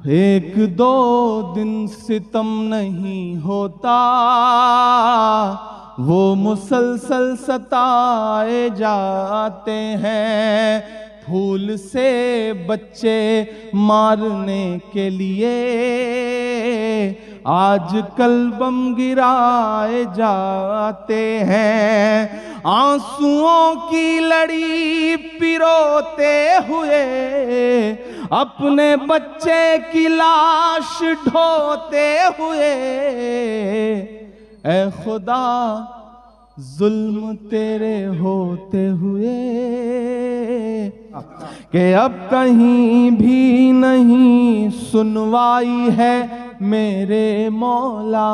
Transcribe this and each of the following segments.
एक दो दिन सितम नहीं होता, वो मुसलसल सताए जाते हैं। फूल से बच्चे मारने के लिए आजकल बम गिराए जाते हैं। आंसुओं की लड़ी पिरोते हुए अपने बच्चे की लाश ढोते हुए, ऐ खुदा जुल्म तेरे होते हुए कि अब कहीं भी नहीं सुनवाई है मेरे मौला।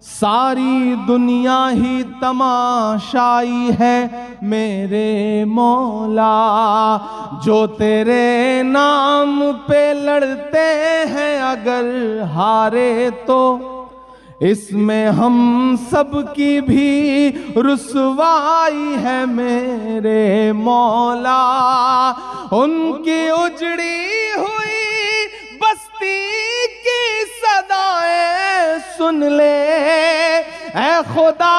सारी दुनिया ही तमाशाई है मेरे मौला। जो तेरे नाम पे लड़ते हैं अगर हारे तो इसमें हम सब की भी रुसवाई है मेरे मौला। उनकी उजड़ी हुई बस्ती की सदाएं सुन ले ऐ खुदा।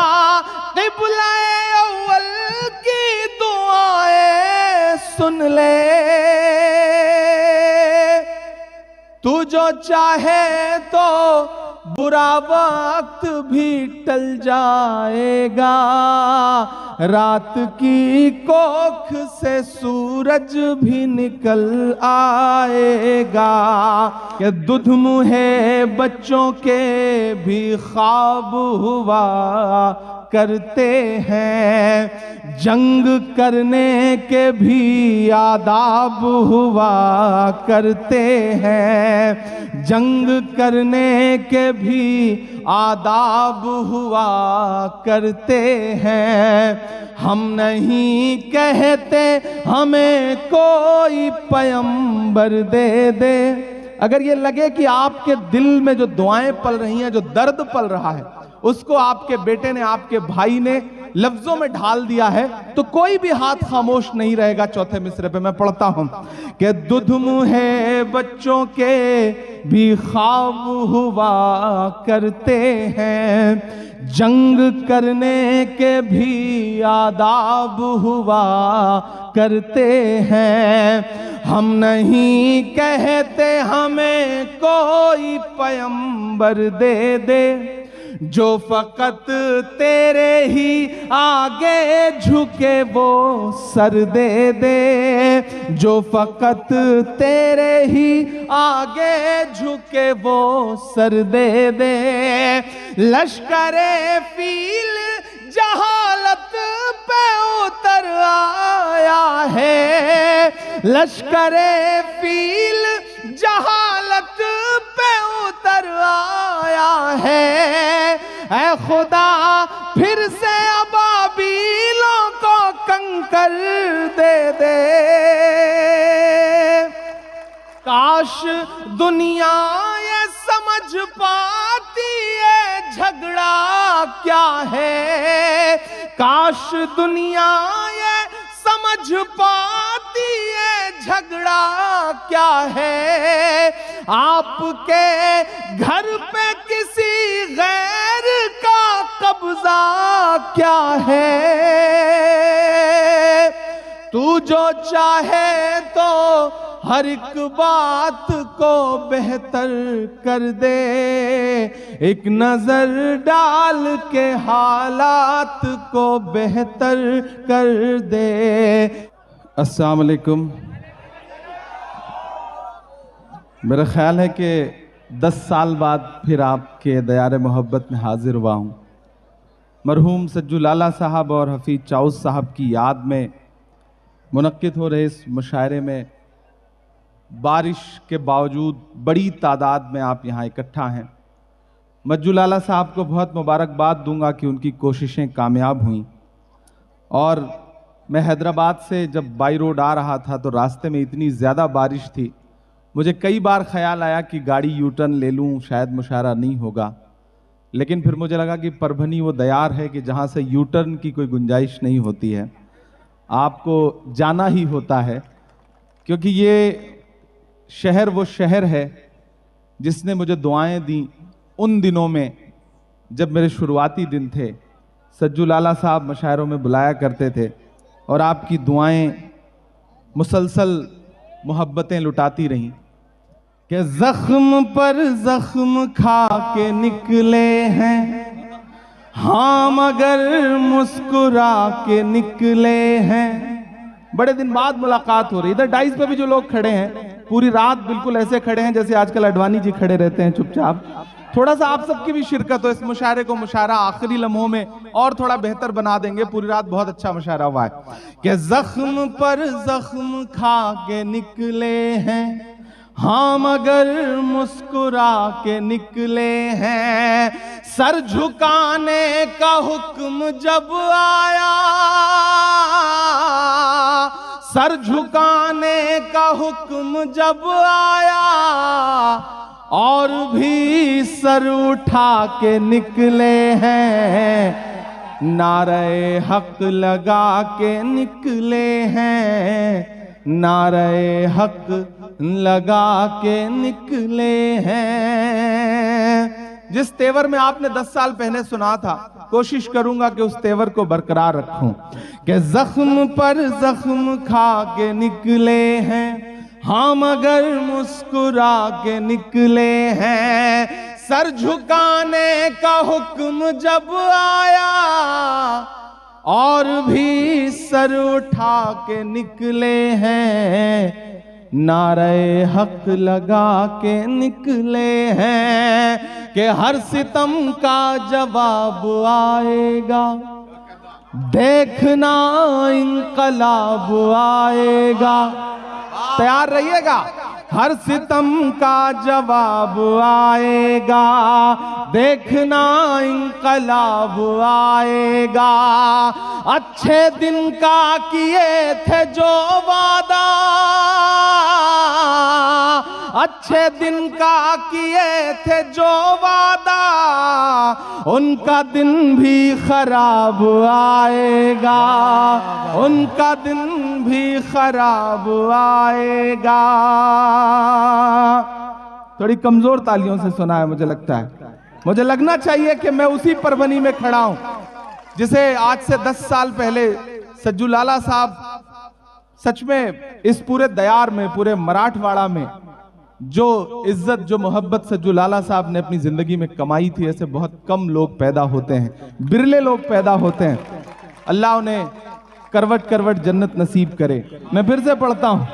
क़िबला-ए अव्वल की दुआएं सुन ले। तू जो चाहे तो बुरा वक्त भी टल जाएगा, रात की कोख से सूरज भी निकल आएगा। कि दूध मुहे बच्चों के भी ख्वाब हुआ करते हैं, जंग करने के भी आदाब हुआ करते हैं। जंग करने के भी आदाब हुआ करते हैं। हम नहीं कहते हमें कोई पैगंबर दे दे। अगर ये लगे कि आपके दिल में जो दुआएं पल रही हैं, जो दर्द पल रहा है, उसको आपके बेटे ने, आपके भाई ने लफ्जों में ढाल दिया है, तो कोई भी हाथ खामोश नहीं रहेगा। चौथे मिसरे पे मैं पढ़ता हूं कि दूध मुहे बच्चों के भी ख्वाब हुआ करते हैं, जंग करने के भी आदाब हुआ करते हैं। हम नहीं कहते हमें कोई पैगंबर दे दे, जो फकत तेरे ही आगे झुके वो सर दे दे। जो फकत तेरे ही आगे झुके वो सर दे दे। लश्करे फील जहालत पे उतर आया है। लश्करे फील जहालत पे उतर आया है। ऐ खुदा फिर से अबाबीलों को कंकर दे दे। काश दुनिया ये समझ पाती है झगड़ा क्या है। काश दुनिया ये समझ पाती है झगड़ा क्या है। आपके घर पे किसी गैर का कब्जा क्या है। तू जो चाहे तो हर एक बात को बेहतर कर दे। एक नजर डाल के हालात को बेहतर कर दे। अस्सलाम वालेकुम। मेरा ख्याल है कि 10 साल बाद फिर आपके दयार मोहब्बत में हाजिर हुआ हूँ। मरहूम सज्जू लाला साहब और हफीज चाउस साहब की याद में मुनक्किद हो रहे इस मुशायरे में बारिश के बावजूद बड़ी तादाद में आप यहाँ इकट्ठा हैं। मज्जू लाला साहब को बहुत मुबारकबाद दूंगा कि उनकी कोशिशें कामयाब हुईं। और मैं हैदराबाद से जब बाई रोड आ रहा था तो रास्ते में इतनी ज़्यादा बारिश थी, मुझे कई बार ख्याल आया कि गाड़ी यू टर्न ले लूँ, शायद मुशायरा नहीं होगा। लेकिन फिर मुझे लगा कि परभनी वो दयार है कि जहाँ से यू टर्न की कोई गुंजाइश नहीं होती है, आपको जाना ही होता है। क्योंकि ये शहर वो शहर है जिसने मुझे दुआएं दी उन दिनों में जब मेरे शुरुआती दिन थे। सज्जू लाला साहब मशायरों में बुलाया करते थे और आपकी दुआएं मुसलसल मोहब्बतें लुटाती रहीं कि जख्म पर जख्म खा के निकले हैं हाँ मगर मुस्कुरा के निकले हैं। बड़े दिन बाद मुलाकात हो रही। इधर डाइस पे भी जो लोग खड़े हैं पूरी रात बिल्कुल ऐसे खड़े हैं जैसे आजकल अडवाणी जी खड़े रहते हैं चुपचाप। थोड़ा सा आप सबकी भी शिरकत हो इस मुशायरे को, मुशायरा आखिरी लम्हों में और थोड़ा बेहतर बना देंगे। पूरी रात बहुत अच्छा मुशायरा हुआ है कि जख्म पर जख्म खा के निकले हैं हाँ मगर मुस्कुरा के निकले हैं। सर झुकाने का हुक्म जब आया, सर झुकाने का हुक्म जब आया और भी सर उठा के निकले हैं। नारे हक लगा के निकले हैं, नारे हक लगा के निकले हैं। जिस तेवर में आपने 10 साल पहले सुना था कोशिश करूंगा कि उस तेवर को बरकरार रखूं कि जख्म पर जख्म खा के निकले हैं हाँ मगर मुस्कुरा के निकले हैं। सर झुकाने का हुक्म जब आया और भी सर उठा के निकले हैं। नारे हक लगा के निकले हैं कि हर सितम का जवाब आएगा, देखना इंकलाब आएगा। तैयार रहिएगा, हर सितम का जवाब आएगा, देखना इंकलाब आएगा। अच्छे दिन का किए थे जो वादा, अच्छे दिन का किए थे जो वादा, उनका दिन भी खराब आएगा, उनका दिन भी खराब आएगा। थोड़ी कमजोर तालियों से सुना है मुझे लगता है। मुझे लगना चाहिए कि मैं उसी परवनी में खड़ा हूं जिसे आज से 10 साल पहले सज्जू लाला साहब सच में इस पूरे दयार में, पूरे मराठवाड़ा में जो इज्जत जो मोहब्बत सज्जू लाला साहब ने अपनी जिंदगी में कमाई थी, ऐसे बहुत कम लोग पैदा होते हैं, बिरले लोग पैदा होते हैं। अल्लाह उन्हें करवट करवट जन्नत नसीब करे। मैं फिर से पढ़ता हूं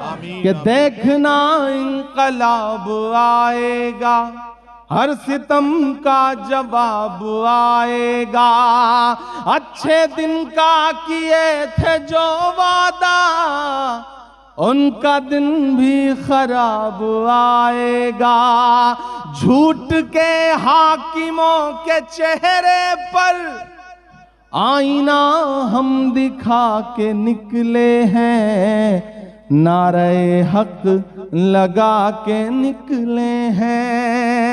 कि देखना इंकलाब आएगा, हर सितम का जवाब आएगा। अच्छे दिन का किए थे जो वादा, उनका दिन भी खराब आएगा। झूठ के हाकिमों के चेहरे पर आईना हम दिखा के निकले हैं, नारे हक लगा के निकले हैं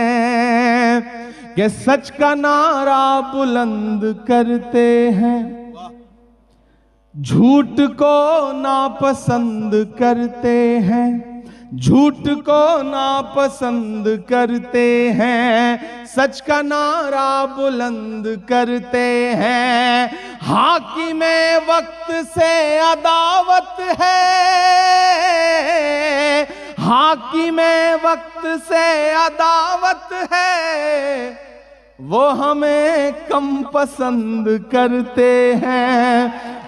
कि सच का नारा बुलंद करते हैं, झूठ को नापसंद करते हैं, झूठ को नापसंद करते हैं, सच का नारा बुलंद करते हैं। हाकिमे वक्त से अदावत है, हाकिमे वक्त से अदावत है, वो हमें कम पसंद करते हैं,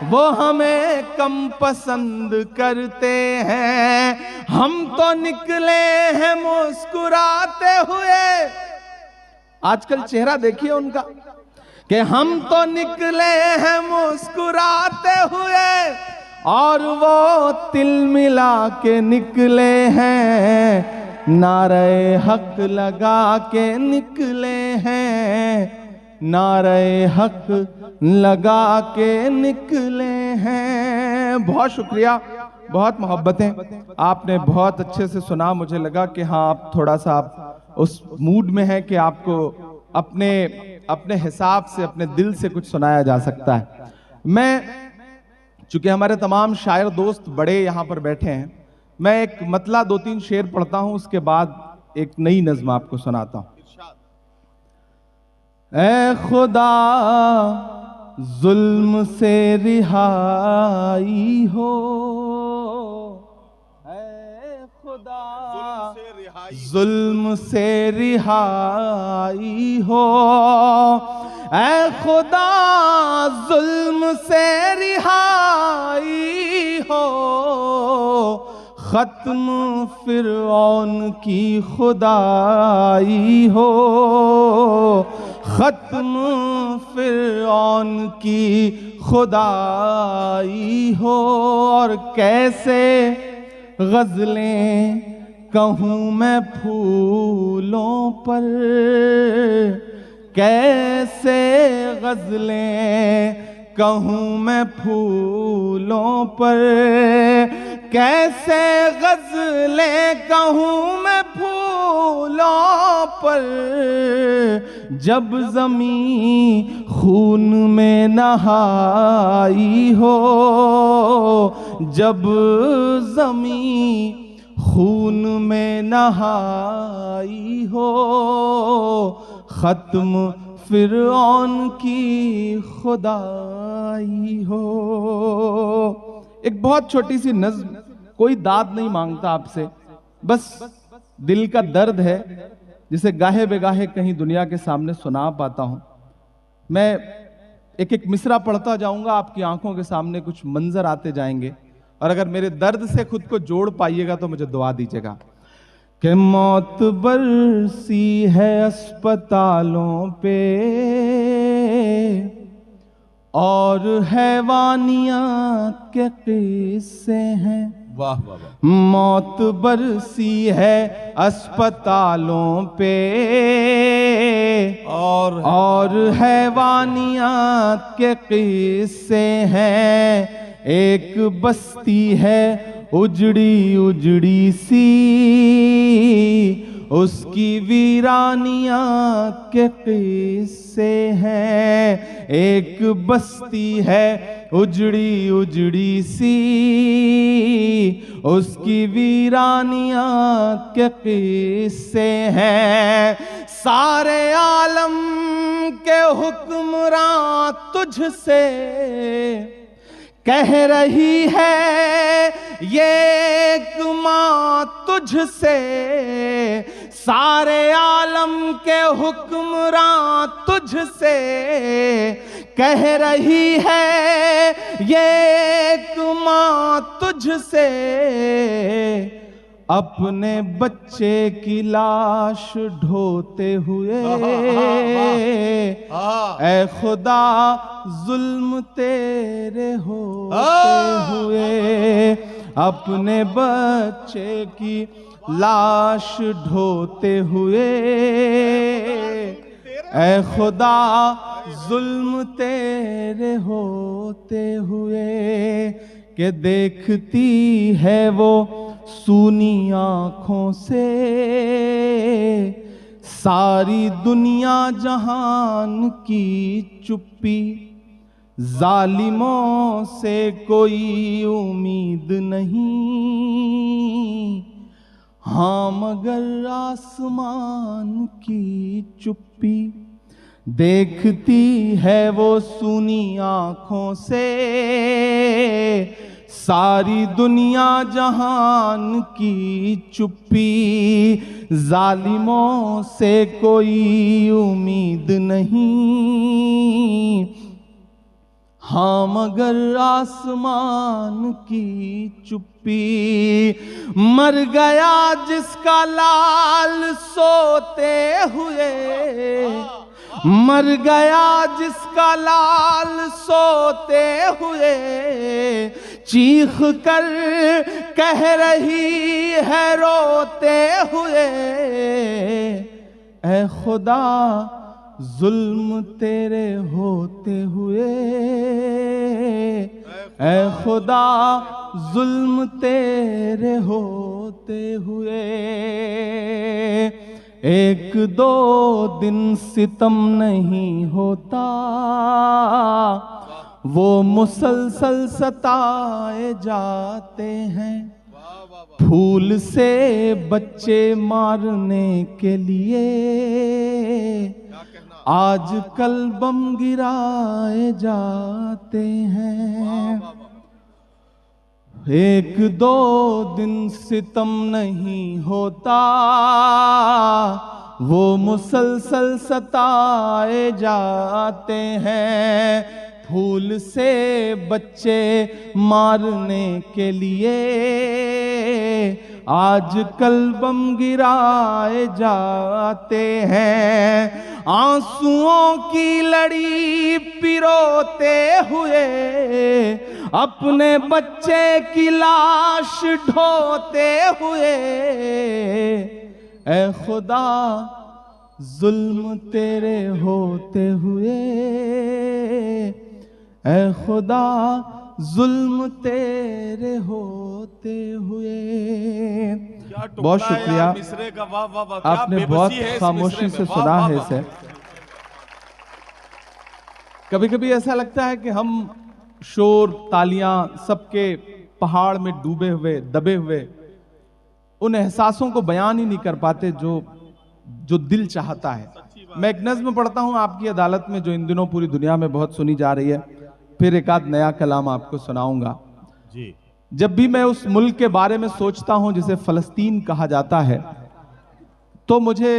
वो हमें कम पसंद करते हैं। हम तो निकले हैं मुस्कुराते हुए, आजकल चेहरा देखिए उनका, कि हम तो निकले हैं मुस्कुराते हुए और वो तिल मिला के निकले हैं, नारे हक लगा के निकले हैं, नारे हक लगा के निकले हैं। बहुत शुक्रिया, बहुत मोहब्बतें, आपने बहुत अच्छे से सुना। मुझे लगा कि हाँ आप थोड़ा सा आप उस मूड में हैं कि आपको अपने अपने हिसाब से, अपने दिल से कुछ सुनाया जा सकता है। मैं, चूंकि हमारे तमाम शायर दोस्त बड़े यहाँ पर बैठे हैं, मैं एक मतला 2-3 शेर पढ़ता हूँ, उसके बाद एक नई नज़्म आपको सुनाता हूं। ऐ खुदा जुल्म से रिहाई हो, ऐ खुदा जुल्म से रिहाई हो, ऐ खुदा जुल्म से रिहाई हो, खत्म फिरौन की खुदाई हो, खत्म फिरौन की खुदाई हो। और कैसे गज़लें कहूँ मैं फूलों पर, कैसे गज़लें कहूँ मैं फूलों पर, कैसे गज़लें कहूँ मैं फूलों पर, जब ज़मीं खून में नहाई हो, जब ज़मीं खून में नहाई हो, खत्म फिरौन की खुदाई हो। एक बहुत छोटी सी नज़्म, कोई दाद नहीं मांगता आपसे, बस दिल का दर्द है जिसे गाहे बेगाहे कहीं दुनिया के सामने सुना पाता हूं। मैं एक एक मिसरा पढ़ता जाऊंगा, आपकी आंखों के सामने कुछ मंजर आते जाएंगे, और अगर मेरे दर्द से खुद को जोड़ पाइएगा तो मुझे दुआ दीजिएगा। कि मौत बरसी है अस्पतालों पे और हैवानियत के किस्से हैं। वाह वाह वाह। मौत बरसी है अस्पतालों पे और हैवानियत के किस्से हैं। एक बस्ती है उजड़ी उजड़ी सी, उसकी वीरानिया के किस्से हैं। एक बस्ती है उजड़ी उजड़ी सी, उसकी वीरानिया के किस्से हैं। सारे आलम के हुक्मरां तुझसे कह रही है ये एक माँ तुझसे। सारे आलम के हुक्मरां तुझसे कह रही है ये एक माँ तुझसे। अपने बच्चे की लाश ढोते हुए ऐ खुदा जुल्म तेरे होते हुए। अपने बच्चे की लाश ढोते हुए ऐ खुदा जुल्म तेरे होते हुए। के देखती है वो सूनी आँखों से सारी दुनिया जहान की चुप्पी। जालिमों से कोई उम्मीद नहीं, हाँ मगर आसमान की चुप्पी। देखती है वो सूनी आँखों से सारी दुनिया जहान की चुप्पी। जालिमों से कोई उम्मीद नहीं, हाँ मगर आसमान की चुप्पी। मर गया जिसका लाल सोते हुए, मर गया जिसका लाल सोते हुए। चीख कर कह रही है रोते हुए ऐ खुदा जुल्म तेरे होते हुए। ऐ खुदा जुल्म तेरे होते हुए। एक दो दिन सितम नहीं होता, वो मुसलसल सताए जाते हैं। फूल से बच्चे मारने के लिए आजकल बम गिराए जाते हैं। एक दो दिन सितम नहीं होता, वो मुसलसल सताए जाते हैं। फूल से बच्चे मारने के लिए आजकल बम गिराए जाते हैं। आंसुओं की लड़ी पिरोते हुए अपने बच्चे की लाश ढोते हुए, ऐ खुदा जुल्म तेरे होते हुए, ऐ खुदा जुल्म तेरे होते हुए। बहुत शुक्रिया, मिसरे का। वाह वाह वाह, आपने बहुत खामोशी से सुना है इसे। कभी कभी ऐसा लगता है कि हम शोर तालियां सबके पहाड़ में डूबे हुए दबे हुए उन एहसासों को बयान ही नहीं कर पाते जो दिल चाहता है। मैं एक नज्म पढ़ता हूं आपकी अदालत में, जो इन दिनों पूरी दुनिया में बहुत सुनी जा रही है। फिर एक आध नया कलाम आपको सुनाऊंगा जी। जब भी मैं उस मुल्क के बारे में सोचता हूं जिसे फलस्तीन कहा जाता है, तो मुझे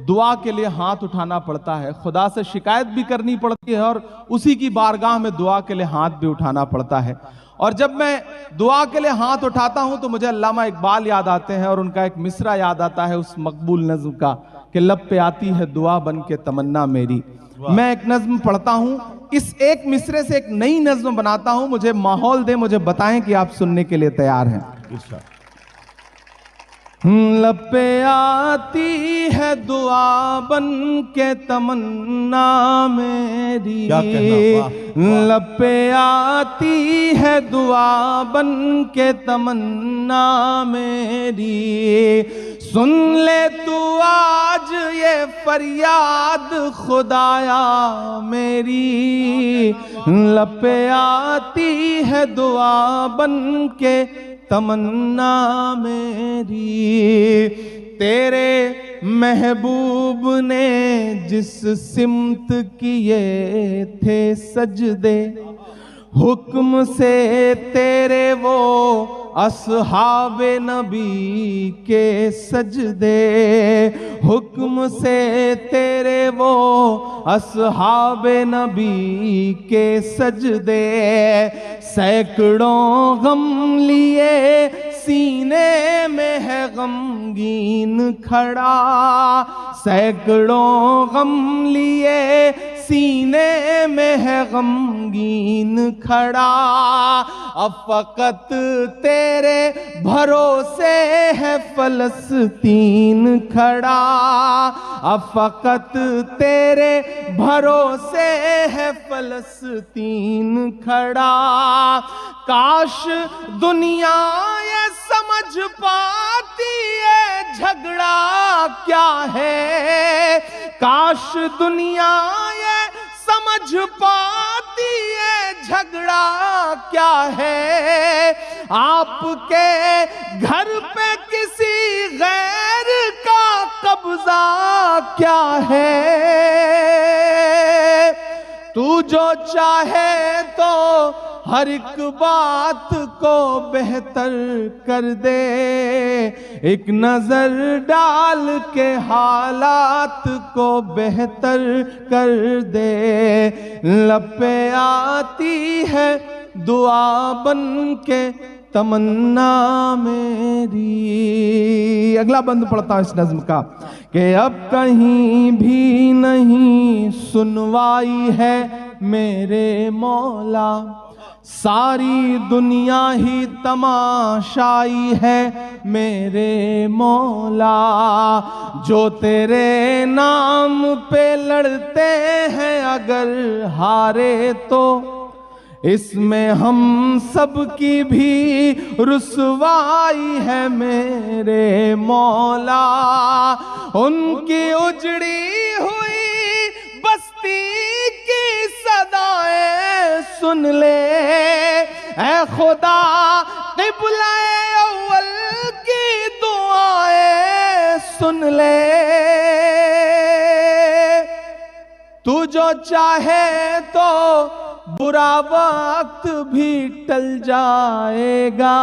दुआ के लिए हाथ उठाना पड़ता है, खुदा से शिकायत भी करनी पड़ती है और उसी की बारगाह में दुआ के लिए हाथ भी उठाना पड़ता है। और जब मैं दुआ के लिए हाथ उठाता हूं तो मुझे अल्लामा इकबाल याद आते हैं और उनका एक मिसरा याद आता है उस मकबूल नज्म का कि लब पे आती है दुआ बन के तमन्ना मेरी। मैं एक नज्म पढ़ता हूं, इस एक मिसरे से एक नई नज्म बनाता हूं। मुझे माहौल दे, मुझे बताएं कि आप सुनने के लिए तैयार हैं। लब पे आती है दुआ बन के तमन्ना मेरी, लब पे आती है दुआ बन के तमन्ना मेरी। सुन ले तू आज ये फरियाद खुदाया मेरी, लब पे आती है दुआ बन के तमन्ना मेरी। तेरे महबूब ने जिस सिमत किए थे सजदे, हुक्म से तेरे वो अस्हाबे नबी के सजदे, हुक्म से तेरे वो अस्हाबे नबी के सजदे। सैकड़ों गम लिए सीने में है गमगीन खड़ा, सैकड़ों गम लिए सीने में है गमगीन खड़ा। अब फकत तेरे भरोसे है फलस्तीन खड़ा, अब फकत तेरे भरोसे है फलस्तीन खड़ा। काश दुनिया ये समझ पाती है झगड़ा क्या है, काश दुनिया ये समझ पाती है झगड़ा क्या है। आपके घर पे किसी गैर का कब्जा क्या है। तू जो चाहे तो हर एक बात को बेहतर कर दे, एक नजर डाल के हालात को बेहतर कर दे। लब पे आती है दुआ बन के तमन्ना मेरी। अगला बंद पढ़ता हूं इस नज्म का कि अब कहीं भी नहीं सुनवाई है मेरे मौला, सारी दुनिया ही तमाशाई है मेरे मौला। जो तेरे नाम पे लड़ते हैं अगर हारे तो इसमें हम सब की भी रुसवाई है मेरे मौला। उनकी उजड़ी हुई बस्ती की सदाएं सुन ले, ऐ खुदा क़िबला अव्वल सुन ले, तू जो चाहे तो बुरा वक्त भी टल जाएगा,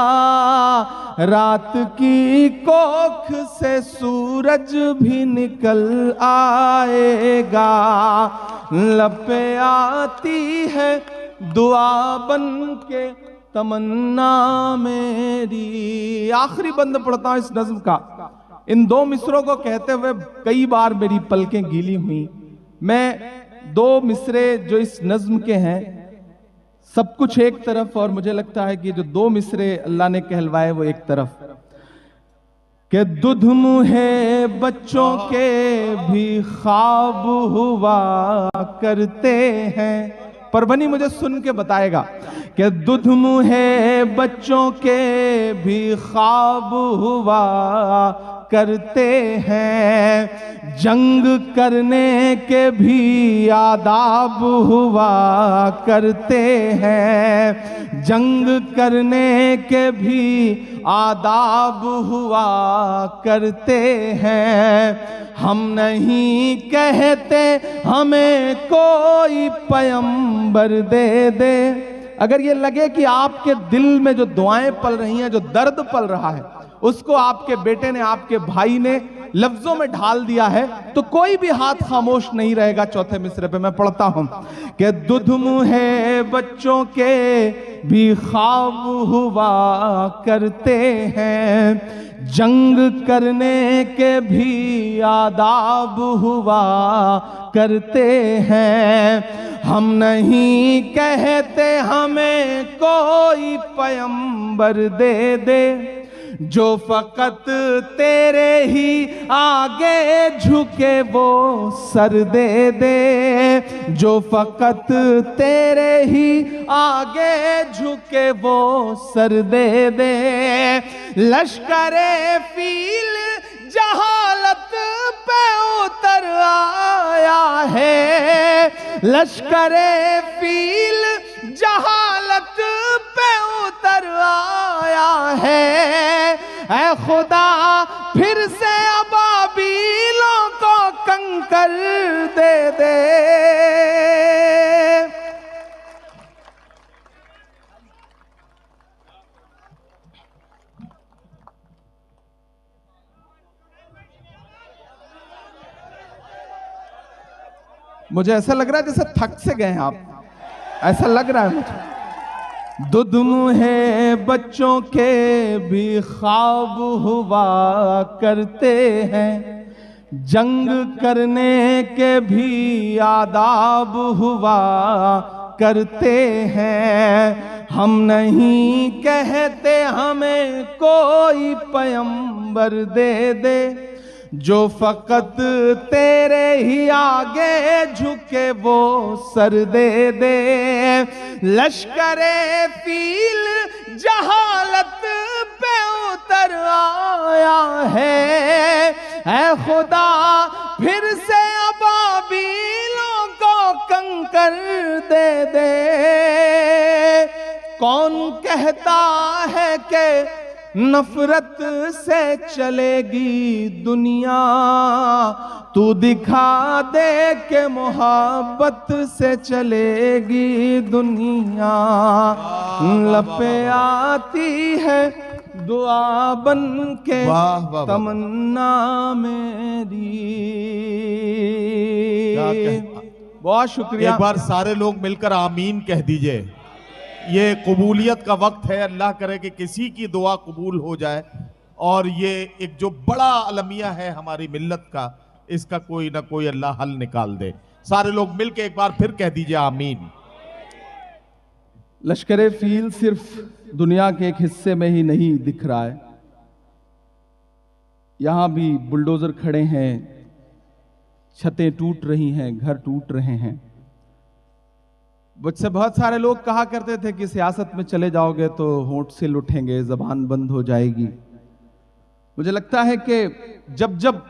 रात की कोख से सूरज भी निकल आएगा। लब पे आती है दुआ बन के तमन्ना मेरी। आखिरी बंद पढ़ता हूं इस नज्म का। इन दो मिसरों को कहते हुए कई बार मेरी पलकें गीली हुई। मैं दो मिसरे जो इस नज्म के हैं, सब कुछ एक तरफ, और मुझे लगता है कि जो दो मिसरे अल्लाह ने कहलवाए वो एक तरफ, कि दुध मुहे बच्चों के भी ख्वाब हुआ करते हैं। परभनी मुझे सुन के बताएगा कि दुध मुहे बच्चों के भी ख्वाब हुआ करते हैं, जंग करने के भी आदाब हुआ करते हैं, जंग करने के भी आदाब हुआ करते हैं। हम नहीं कहते हमें कोई पैगंबर दे दे। अगर ये लगे कि आपके दिल में जो दुआएं पल रही हैं, जो दर्द पल रहा है, उसको आपके बेटे ने, आपके भाई ने लफ्जों में ढाल दिया है, तो कोई भी हाथ खामोश नहीं रहेगा। चौथे मिसरे पे मैं पढ़ता हूं कि दुध मुहे बच्चों के भी ख्वाब हुआ करते हैं, जंग करने के भी आदाब हुआ करते हैं। हम नहीं कहते हमें कोई पैगंबर दे दे, जो फकत तेरे ही आगे झुके वो सर दे दे, जो फकत तेरे ही आगे झुके वो सर दे दे। लश्करे फील जहालत पे उतर आया है, लश्करे फील जहालत पे उतर आया है। ऐ खुदा फिर से अबाबीलों को कंकर दे दे। मुझे ऐसा लग रहा है जैसे थक से गए हैं आप, ऐसा लग रहा है मुझे। दुध मुहे बच्चों के भी ख्वाब हुआ करते हैं, जंग करने के भी आदाब हुआ करते हैं। हम नहीं कहते हमें कोई पैगंबर दे दे, जो फकत तेरे ही आगे झुके वो सर दे दे। लश्करे फील जहालत पे उतर आया है, ऐ खुदा फिर से अबाबीलों को कंकर दे दे। कौन कहता है कि नफरत से चलेगी दुनिया, तू दिखा दे के मोहब्बत से चलेगी दुनिया। लपे आती है दुआ बन के तमन्ना मेरी। बहुत शुक्रिया। एक बार सारे लोग मिलकर आमीन कह दीजिए। ये कबूलियत का वक्त है, अल्लाह करे कि किसी की दुआ कबूल हो जाए, और ये एक जो बड़ा अलमिया है हमारी मिल्लत का, इसका कोई ना कोई अल्लाह हल निकाल दे। सारे लोग मिलकर एक बार फिर कह दीजिए आमीन। लश्करे फील सिर्फ दुनिया के एक हिस्से में ही नहीं दिख रहा है, यहां भी बुलडोजर खड़े हैं, छतें टूट रही हैं, घर टूट रहे हैं। मुझसे बहुत सारे लोग कहा करते थे कि सियासत में चले जाओगे तो होंठ से उठेंगे, जबान बंद हो जाएगी। मुझे लगता है कि जब जब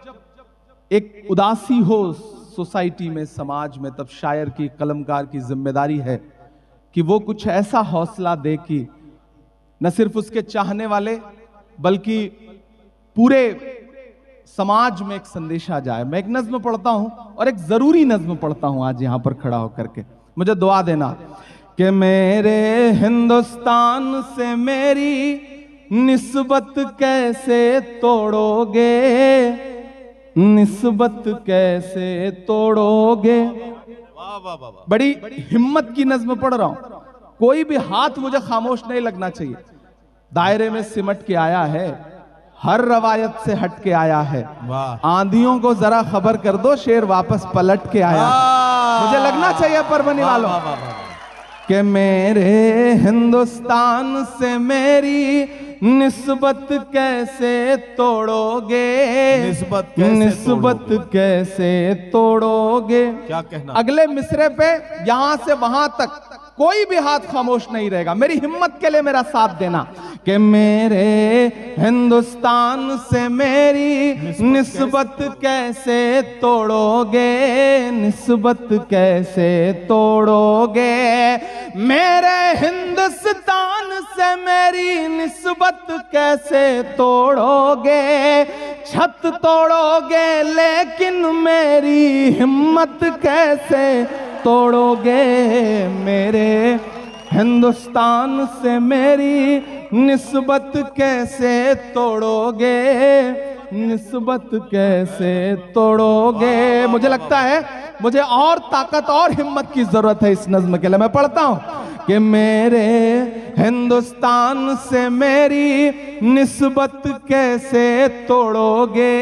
एक उदासी हो सोसाइटी में, समाज में, तब शायर की, कलमकार की जिम्मेदारी है कि वो कुछ ऐसा हौसला दे कि न सिर्फ उसके चाहने वाले बल्कि पूरे समाज में एक संदेशा जाए। मैं एक नज्म पढ़ता हूं और एक जरूरी नज्म पढ़ता हूं आज यहां पर खड़ा होकर के, मुझे दुआ देना कि मेरे हिंदुस्तान से मेरी निस्बत कैसे तोड़ोगे, निस्बत कैसे तोड़ोगे। वाह वाह वाह वाह। बड़ी हिम्मत की नज्म पढ़ रहा हूं, कोई भी हाथ मुझे खामोश नहीं लगना चाहिए। दायरे में सिमट के आया है, हर रवायत से हट के आया है। वाह। आंधियों को जरा खबर कर दो, शेर वापस पलट के आया है। मुझे लगना चाहिए परवनी वालों कि मेरे हिंदुस्तान से मेरी निस्बत कैसे तोड़ोगे, निस्बत कैसे तोड़ोगे। क्या कहना। अगले मिसरे पे यहां से वहां तक कोई भी हाथ खामोश नहीं रहेगा। मेरी हिम्मत के लिए मेरा साथ देना कि मेरे हिंदुस्तान से मेरी निस्बत कैसे तोड़ोगे, निस्बत कैसे तोड़ोगे। मेरे हिंदुस्तान से मेरी निस्बत कैसे तोड़ोगे। छत तोड़ोगे लेकिन मेरी हिम्मत कैसे तोड़ोगे। मेरे हिंदुस्तान से मेरी निस्बत कैसे तोड़ोगे, निस्बत कैसे तोड़ोगे। मुझे लगता है मुझे और ताकत और हिम्मत की जरूरत है इस नज्म के लिए। मैं पढ़ता हूं कि मेरे हिंदुस्तान से मेरी निस्बत कैसे तोड़ोगे,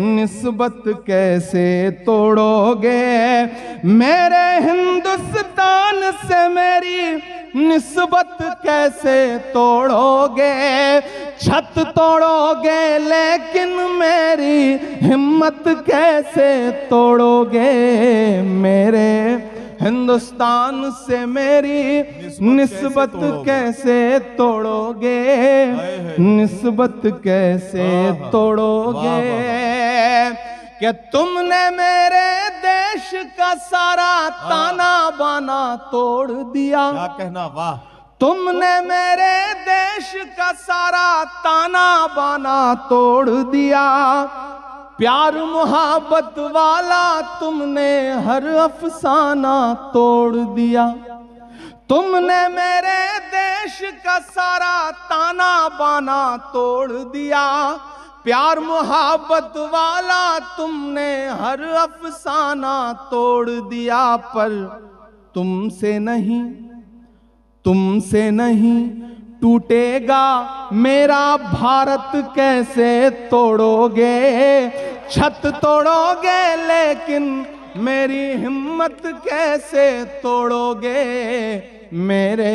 निस्बत कैसे तोड़ोगे। मेरे हिंदुस्तान से मेरी निस्बत कैसे तोड़ोगे। छत तोड़ोगे लेकिन मेरी हिम्मत कैसे तोड़ोगे। मेरे हिंदुस्तान से मेरी निस्बत कैसे तोड़ोगे, निस्बत कैसे तोड़ोगे। कि तुमने मेरे देश का सारा ताना बाना तोड़ दिया। क्या कहना। वाह। तुमने मेरे देश का सारा ताना बाना तोड़ दिया। प्यार मोहब्बत वाला तुमने हर अफसाना तोड़ दिया। तुमने मेरे देश का सारा ताना बाना तोड़ दिया। प्यार मोहब्बत वाला तुमने हर अफसाना तोड़ दिया। पर तुमसे नहीं, तुमसे नहीं टूटेगा मेरा भारत कैसे तोड़ोगे। छत तोड़ोगे लेकिन मेरी हिम्मत कैसे तोड़ोगे। मेरे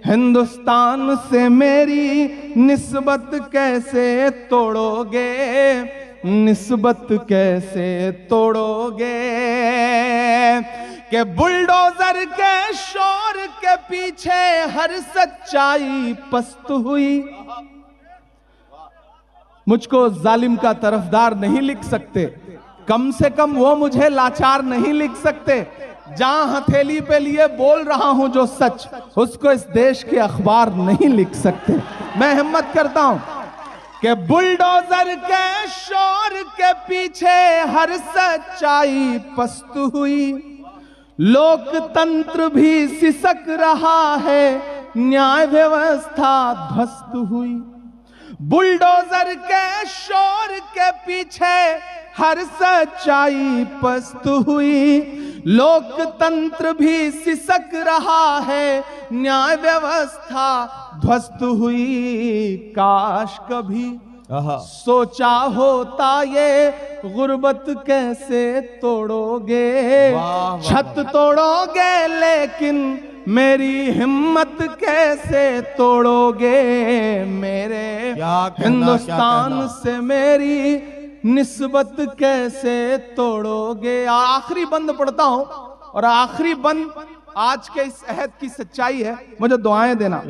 हिंदुस्तान से मेरी निस्बत कैसे तोड़ोगे, निस्बत कैसे तोड़ोगे। कि बुलडोजर के शोर के पीछे हर सच्चाई पस्त हुई। मुझको जालिम का तरफदार नहीं लिख सकते, कम से कम वो मुझे लाचार नहीं लिख सकते। जहां हथेली पे लिए बोल रहा हूं जो सच, उसको इस देश के अखबार नहीं लिख सकते। मैं हिम्मत करता हूं कि बुलडोजर के शोर के पीछे हर सच्चाई पस्त हुई। लोकतंत्र भी सिसक रहा है, न्याय व्यवस्था ध्वस्त हुई। बुलडोजर के शोर के पीछे हर सच्चाई पस्त हुई। लोकतंत्र भी सिसक रहा है, न्याय व्यवस्था ध्वस्त हुई। काश कभी सोचा होता ये गुर्बत कैसे तोड़ोगे। छत तोड़ोगे लेकिन मेरी हिम्मत कैसे तोड़ोगे। मेरे हिंदुस्तान से मेरी निस्बत कैसे तोड़ोगे। आखिरी बंद पढ़ता हूं और आखिरी बंद आज के इस अहद की सच्चाई है, मुझे दुआएं देना।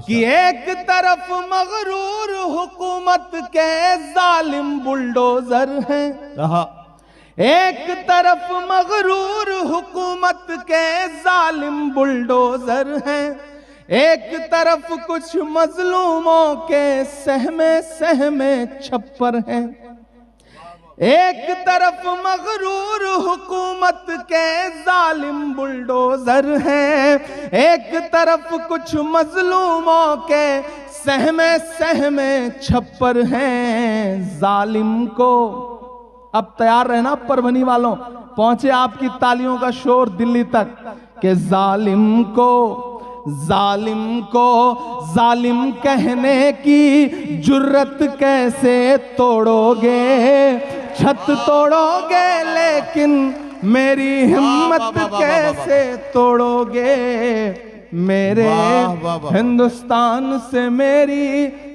कि एक तरफ मगरूर हुकूमत के जालिम बुलडोजर हैं, एक तरफ मगरूर हुकूमत के जालिम बुलडोजर हैं, एक तरफ कुछ मजलूमों के सहमे सहमे छप्पर हैं। एक तरफ मगरूर हुकूमत के जालिम बुलडोजर हैं, एक तरफ कुछ मजलूमों के सहमे छप्पर हैं। जालिम को अब तैयार रहना परभनी वालों, पहुंचे आपकी तालियों का शोर दिल्ली तक कि जालिम को जालिम कहने की जुर्रत कैसे तोड़ोगे। छत तोड़ोगे लेकिन मेरी हिम्मत कैसे तोड़ोगे। मेरे हिंदुस्तान से मेरी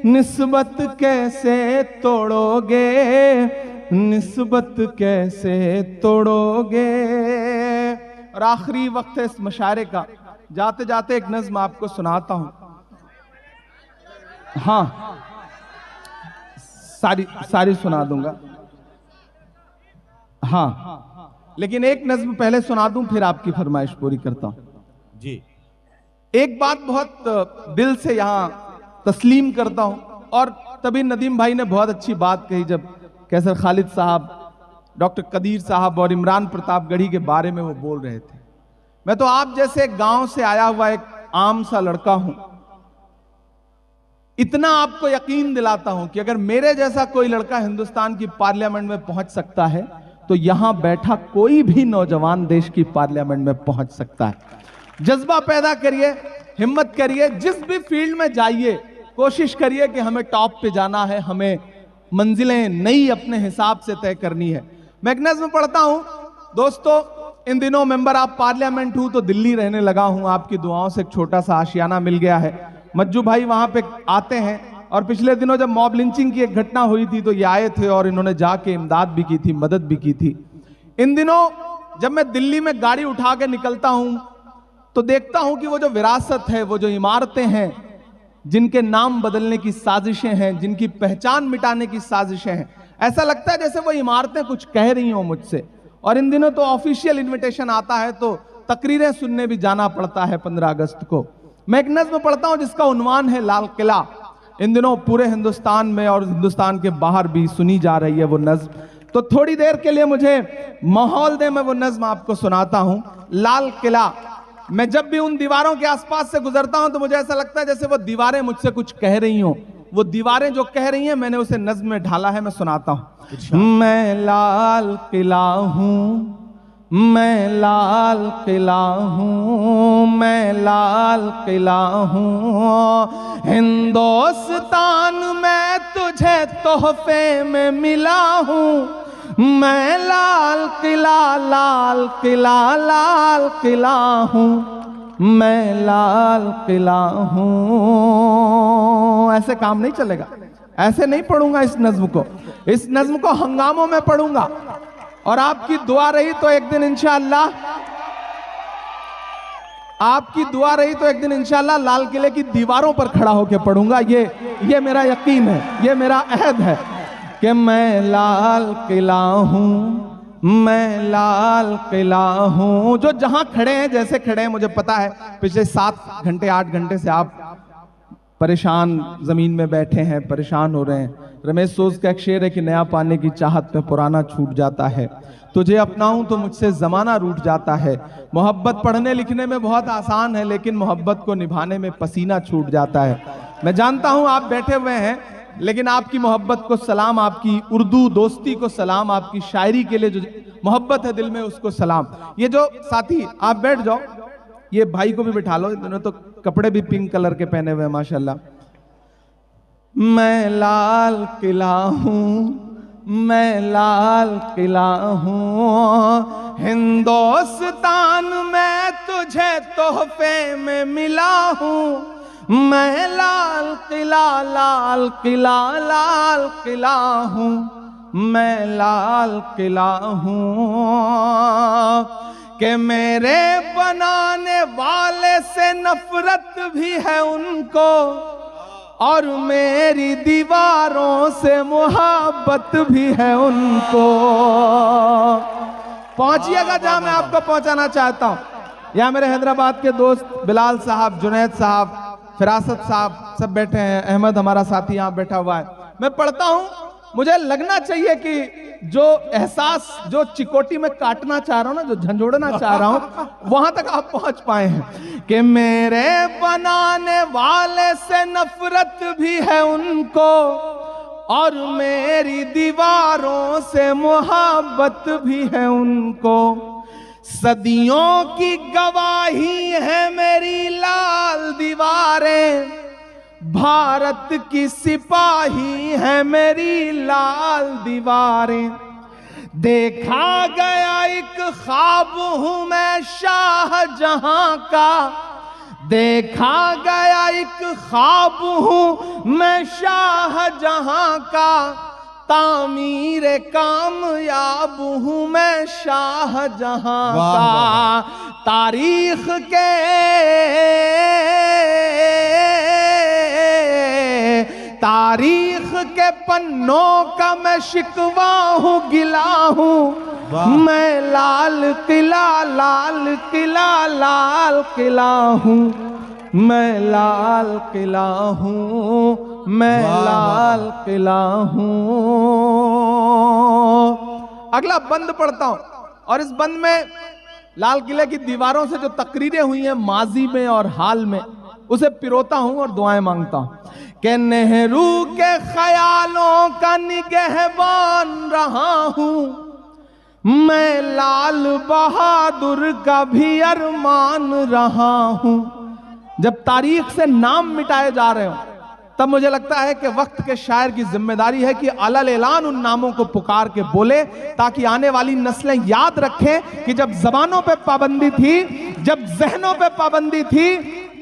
निस्बत कैसे तोड़ोगे, निस्बत कैसे तोड़ोगे। और आखिरी वक्त है इस मुशायरे का, जाते जाते एक नज्म आपको सुनाता हूं। हाँ, सारी सुना दूंगा। हाँ, लेकिन एक नज्म पहले सुना दूं, फिर आपकी फरमाइश पूरी करता हूं जी। एक बात बहुत दिल से यहां तस्लीम करता हूं, और तभी नदीम भाई ने बहुत अच्छी बात कही जब कैसर खालिद साहब, डॉक्टर कदीर साहब और इमरान प्रतापगढ़ी के बारे में वो बोल रहे थे। मैं तो आप जैसे गांव से आया हुआ एक आम सा लड़का हूं, इतना आपको यकीन दिलाता हूं कि अगर मेरे जैसा कोई लड़का हिंदुस्तान की पार्लियामेंट में पहुंच सकता है तो यहां बैठा कोई भी नौजवान देश की पार्लियामेंट में पहुंच सकता है। जज्बा पैदा करिए, हिम्मत करिए, जिस भी फील्ड में जाइए कोशिश करिए कि हमें टॉप पे जाना है, हमें मंजिलें नई अपने हिसाब से तय करनी है। मैं एक नज्म पढ़ता हूं दोस्तों। इन दिनों मेंबर ऑफ पार्लियामेंट हूं तो दिल्ली रहने लगा हूं, आपकी दुआओं से एक छोटा सा आशियाना मिल गया है। मज्जू भाई वहां पे आते हैं, और पिछले दिनों जब मॉब लिंचिंग की एक घटना हुई थी तो ये आए थे और इन्होंने जाके इमदाद भी की थी, मदद भी की थी। इन दिनों जब मैं दिल्ली में गाड़ी उठा के निकलता हूं तो देखता हूं कि वो जो विरासत है, वो जो इमारतें हैं, जिनके नाम बदलने की साजिशें हैं, जिनकी पहचान मिटाने की साजिशें हैं, ऐसा लगता है जैसे वो इमारतें कुछ कह रही हों मुझसे। और इन दिनों तो ऑफिशियल इनविटेशन आता है तो तकरीरें सुनने भी जाना पड़ता है 15 अगस्त को। मैं एक नज्म पढ़ता हूं जिसका उन्वान है लाल किला। इन दिनों पूरे हिंदुस्तान में और हिंदुस्तान के बाहर भी सुनी जा रही है वो नज्म, तो थोड़ी देर के लिए मुझे माहौल दे, मैं वो नज्म आपको सुनाता हूं। लाल किला। मैं जब भी उन दीवारों के आसपास से गुजरता हूं तो मुझे ऐसा लगता है जैसे वो दीवारें मुझसे कुछ कह रही हों। वो दीवारें जो कह रही हैं मैंने उसे नज्म में ढाला है, मैं सुनाता हूं। मैं लाल किला हूं, मैं लाल किला हूं, मैं लाल किला हूं, हिंदुस्तान में तुझे तोहफे में मिला हूं। मैं लाल किला, लाल किला, लाल किला हूं, मैं लाल किला हूं। ऐसे काम नहीं चलेगा, ऐसे नहीं पढ़ूंगा इस नज्म को। इस नज्म को हंगामों में पढ़ूंगा, और आपकी दुआ रही तो एक दिन इंशाअल्लाह, आपकी दुआ रही तो एक दिन इंशाअल्लाह लाल किले की दीवारों पर खड़ा होकर पढ़ूंगा। ये मेरा यकीन है, ये मेरा अहद है कि मैं लाल किला हूं, मैं लाल किला हूं। जो जहां खड़े हैं, जैसे खड़े हैं, मुझे पता है पिछले 7 घंटे 8 घंटे से आप परेशान जमीन में बैठे हैं, परेशान हो रहे हैं। रमेश सोज का एक शेर है कि नया पाने की चाहत में पुराना छूट जाता है, तुझे अपनाऊं तो मुझसे जमाना रूठ जाता है। मोहब्बत पढ़ने लिखने में बहुत आसान है, लेकिन मोहब्बत को निभाने में पसीना छूट जाता है। मैं जानता हूं आप बैठे हुए हैं, लेकिन आपकी मोहब्बत को सलाम, आपकी उर्दू दोस्ती को सलाम, आपकी शायरी के लिए जो मोहब्बत है दिल में उसको सलाम। ये जो साथी, आप बैठ जाओ, ये भाई को भी बिठा लो, इन्होंने तो कपड़े भी पिंक कलर के पहने हुए हैं माशाल्लाह। मैं लाल किला हूं, मैं लाल किला हूं, हिंदुस्तान में तुझे तोहफे में मिला हूं। मैं लाल किला, लाल किला, लाल किला हूं, मैं लाल किला हूं। कि मेरे बनाने वाले से नफरत भी है उनको, और मेरी दीवारों से मोहब्बत भी है उनको। पहुंचिएगा जहां मैं आपको पहुंचाना चाहता हूं। यहां मेरे हैदराबाद के दोस्त बिलाल साहब, जुनैद साहब, फिरासत साहब सब बैठे हैं, अहमद हमारा साथी यहां बैठा हुआ है। मैं पढ़ता हूं, मुझे लगना चाहिए कि जो एहसास जो चिकोटी में काटना चाह रहा हूं ना, जो झंझोड़ना चाह रहा हूं, वहां तक आप पहुंच पाए हैं कि मेरे बनाने वाले से नफरत भी है उनको और मेरी दीवारों से मोहब्बत भी है उनको। सदियों की गवाही है मेरी लाल दीवारें, भारत की सिपाही है मेरी लाल दीवारें। देखा गया एक ख्वाब हूं मैं शाहजहां का, देखा गया एक ख्वाब हूं मैं शाहजहां का, तामीर कामयाब हूं मैं शाहजहां का। तारीख के तारीख के पन्नों का मैं शिकवा हूं, गिला हूं मैं, लाल किला लाल किला लाल किला हूं मैं, लाल किला हूं मैं, लाल किला हूं। अगला बंद पढ़ता हूं और इस बंद में लाल किले की दीवारों से जो तकरीरें हुई हैं माजी में और हाल में, उसे पिरोता हूं और दुआएं मांगता हूं कि नेहरू के ख्यालों का निगहबान रहा हूं मैं, लाल बहादुर का भी अरमान रहा हूं। जब तारीख से नाम मिटाए जा रहे हो तब मुझे लगता है कि वक्त के शायर की जिम्मेदारी है कि अलल ऐलान उन नामों को पुकार के बोले, ताकि आने वाली नस्लें याद रखें कि जब जबानों पे पाबंदी थी, जब जहनों पे पाबंदी थी,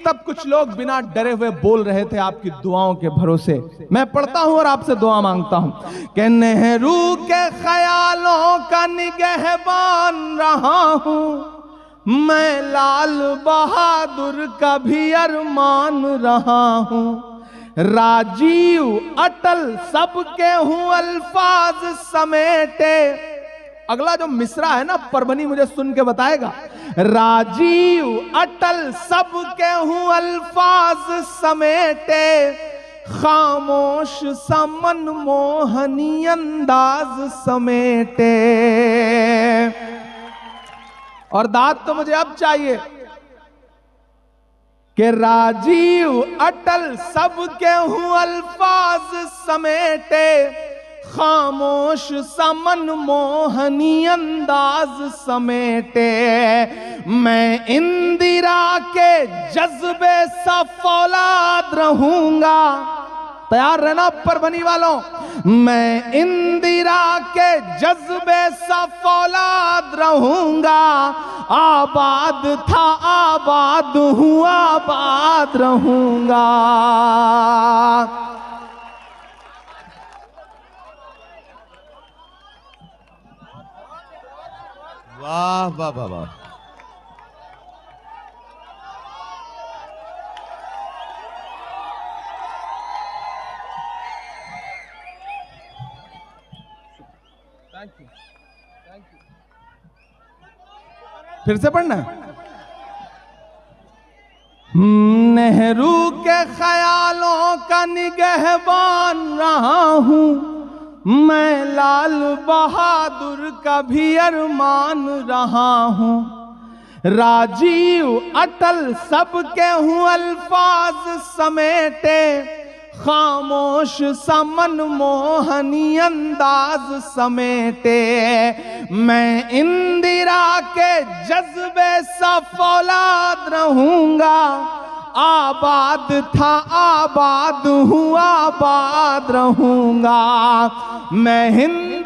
तब कुछ लोग बिना डरे हुए बोल रहे थे आपकी दुआओं के भरोसे। मैं पढ़ता हूं और आपसे दुआ मांगता हूं कि नेहरू के ख्यालों का निगहबान रहा हूं मैं, लाल बहादुर का भी अरमान रहा हूं। राजीव अटल सबके हूं अल्फाज समेटे। अगला जो मिसरा है ना, परभनी मुझे सुन के बताएगा। राजीव अटल सबके हूं अल्फाज समेटे, खामोश सा मनमोहनी अंदाज समेटे। और दाद तो मुझे अब चाहिए कि राजीव अटल सबके हूं अल्फाज समेटे, खामोश सा मनमोहनी अंदाज समेटे। मैं इंदिरा के जज्बे सा फौलाद रहूंगा। तैयार रहना परभनी वालों। मैं इंदिरा के जज्बे सा फौलाद रहूंगा, आबाद था आबाद हूं आबाद रहूंगा। वाह वाह वाह वाह। फिर से पढ़ना है। नेहरू के ख्यालों का निगहबान रहा हूं मैं, लाल बहादुर का भी अरमान रहा हूं। राजीव अटल सबके हूं अल्फाज समेटे, खामोश सा मनमोहनी अंदाज समेटे। मैं इंदिरा के जज्बे सा फौलाद रहूंगा, आबाद था आबाद हूं आबाद रहूंगा। मैं हिंद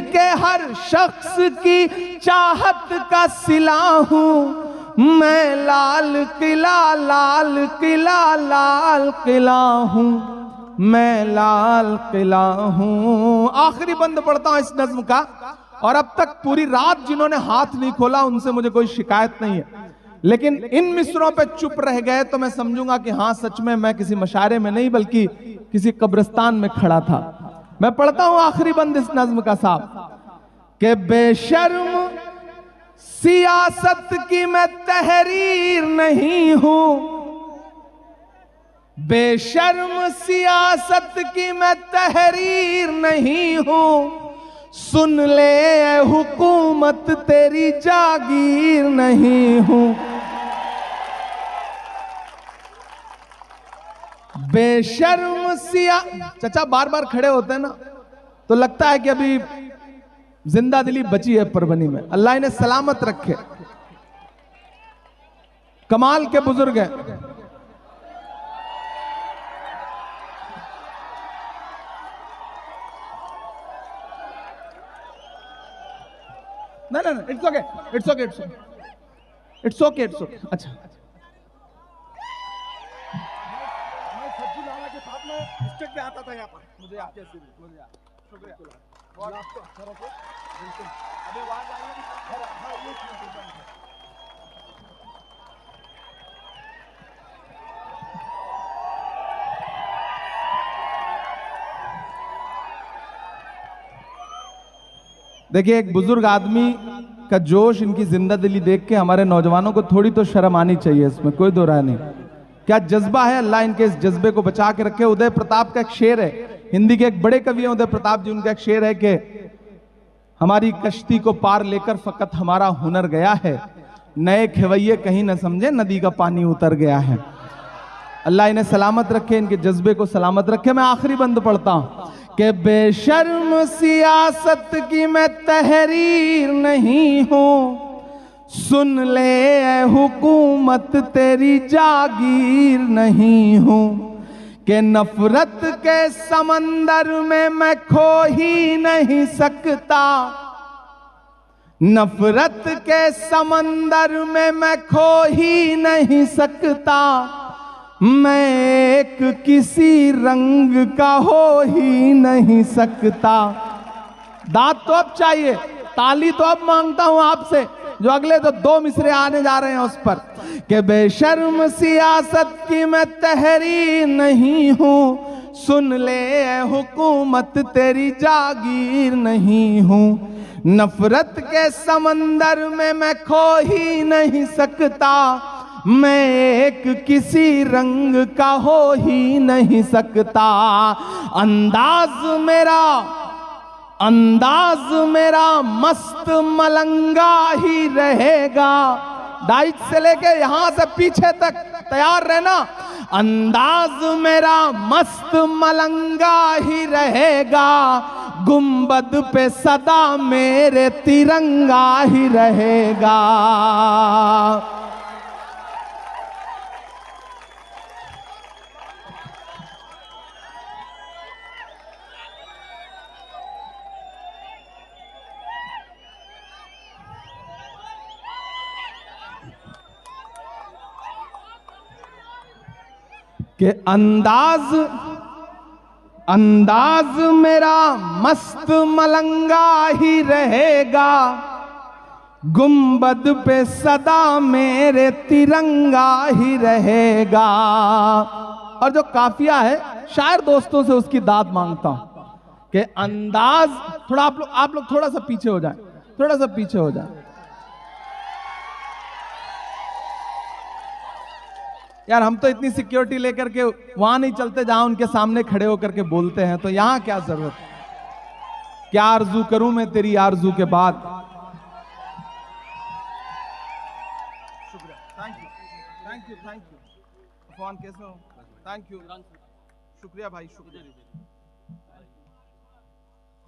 के हर शख्स की चाहत का सिला हूं मैं, लाल किला लाल किला लाल किला हूं मैं, लाल किला हूं। आखिरी बंद पढ़ता हूं इस नज्म का। और अब तक पूरी रात जिन्होंने हाथ नहीं खोला उनसे मुझे कोई शिकायत नहीं है, लेकिन इन मिसरों पे चुप रह गए तो मैं समझूंगा कि हाँ सच में मैं किसी मशारे में नहीं बल्कि किसी कब्रिस्तान में खड़ा था। मैं पढ़ता हूं आखिरी बंद इस नज्म का साहब कि बेशर्म सियासत की मैं तहरीर नहीं हूं, बेशर्म सियासत की मैं तहरीर नहीं हूं, सुन ले ए हुकूमत तेरी जागीर नहीं हूं। बेशर्म चाचा बार बार खड़े होते हैं ना तो लगता है कि अभी जिंदा दिली बची है परभनी में। अल्लाह इन्हें सलामत रखे, कमाल के बुजुर्ग हैं। नहीं नहीं it's okay, it's okay, it's okay, it's okay, it's okay. अच्छा पे आता था यहाँ पर, मुझे आपके शुक्रिया और आपको अच्छा रखो। बिल्कुल अभी आवाज आई है। देखिए एक बुजुर्ग आदमी का जोश, इनकी जिंदा दिली देख के हमारे नौजवानों को थोड़ी तो शर्म आनी चाहिए, इसमें कोई दो राय नहीं। क्या जज्बा है, अल्लाह इनके इस जज्बे को बचा के रखे। उदय प्रताप का एक शेर है, हिंदी के एक बड़े कवि हैं उदय प्रताप जी, उनका एक शेर है कि हमारी कश्ती को पार लेकर फकत हमारा हुनर गया है, नए खेवैये कहीं न समझे नदी का पानी उतर गया है। अल्लाह इन्हें सलामत रखे, इनके जज्बे को सलामत रखे। मैं आखिरी बंद पढ़ता हूं कि बेशर्म सियासत की मैं तहरीर नहीं हूं, सुन ले ए हुकूमत तेरी जागीर नहीं हूं, कि नफरत के समंदर में मैं खो ही नहीं सकता, नफरत के समंदर में मैं खो ही नहीं सकता, मैं एक किसी रंग का हो ही नहीं सकता। दाद तो अब चाहिए, ताली तो अब मांगता हूं आपसे, जो अगले तो दो मिसरे आने जा रहे हैं उस पर, कि बेशर्म सियासत की मैं तहरीर नहीं हूं, सुन ले ए हुकूमत तेरी जागीर नहीं हूं, नफरत के समंदर में मैं खो ही नहीं सकता, मैं एक किसी रंग का हो ही नहीं सकता। अंदाज मेरा मस्त मलंगा ही रहेगा। डाइट से लेके यहां से पीछे तक तैयार रहना। अंदाज मेरा मस्त मलंगा ही रहेगा, गुंबद पे सदा मेरे तिरंगा ही रहेगा। कि अंदाज मेरा मस्त मलंगा ही रहेगा, गुंबद पे सदा मेरे तिरंगा ही रहेगा। और जो काफिया है, शायर दोस्तों से उसकी दाद मांगता हूं कि अंदाज थोड़ा आप लोग थोड़ा सा पीछे हो जाएं, थोड़ा सा पीछे हो जाएं। यार हम तो इतनी सिक्योरिटी लेकर के वहां नहीं चलते जहां उनके सामने खड़े होकर के बोलते हैं, तो यहां क्या जरूरत है। क्या आरजू करूं मैं तेरी आरजू के बाद। शुक्रिया, thank you, thank you, thank you. Phone कैसे हो? थैंक यू, शुक्रिया भाई, शुक्रिया।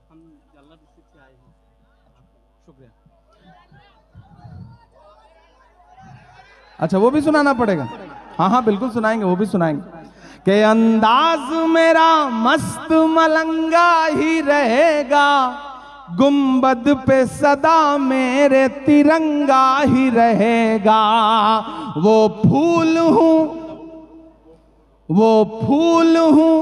हम जल्ला डिस्ट्रिक्ट से आए हैं, शुक्रिया। अच्छा वो भी सुनाना पड़ेगा? हाँ हाँ बिल्कुल सुनाएंगे, वो भी सुनाएंगे। कि अंदाज मेरा मस्त मलंगा ही रहेगा, गुंबद पे सदा मेरे तिरंगा ही रहेगा। वो फूल हूँ, वो फूल हूँ,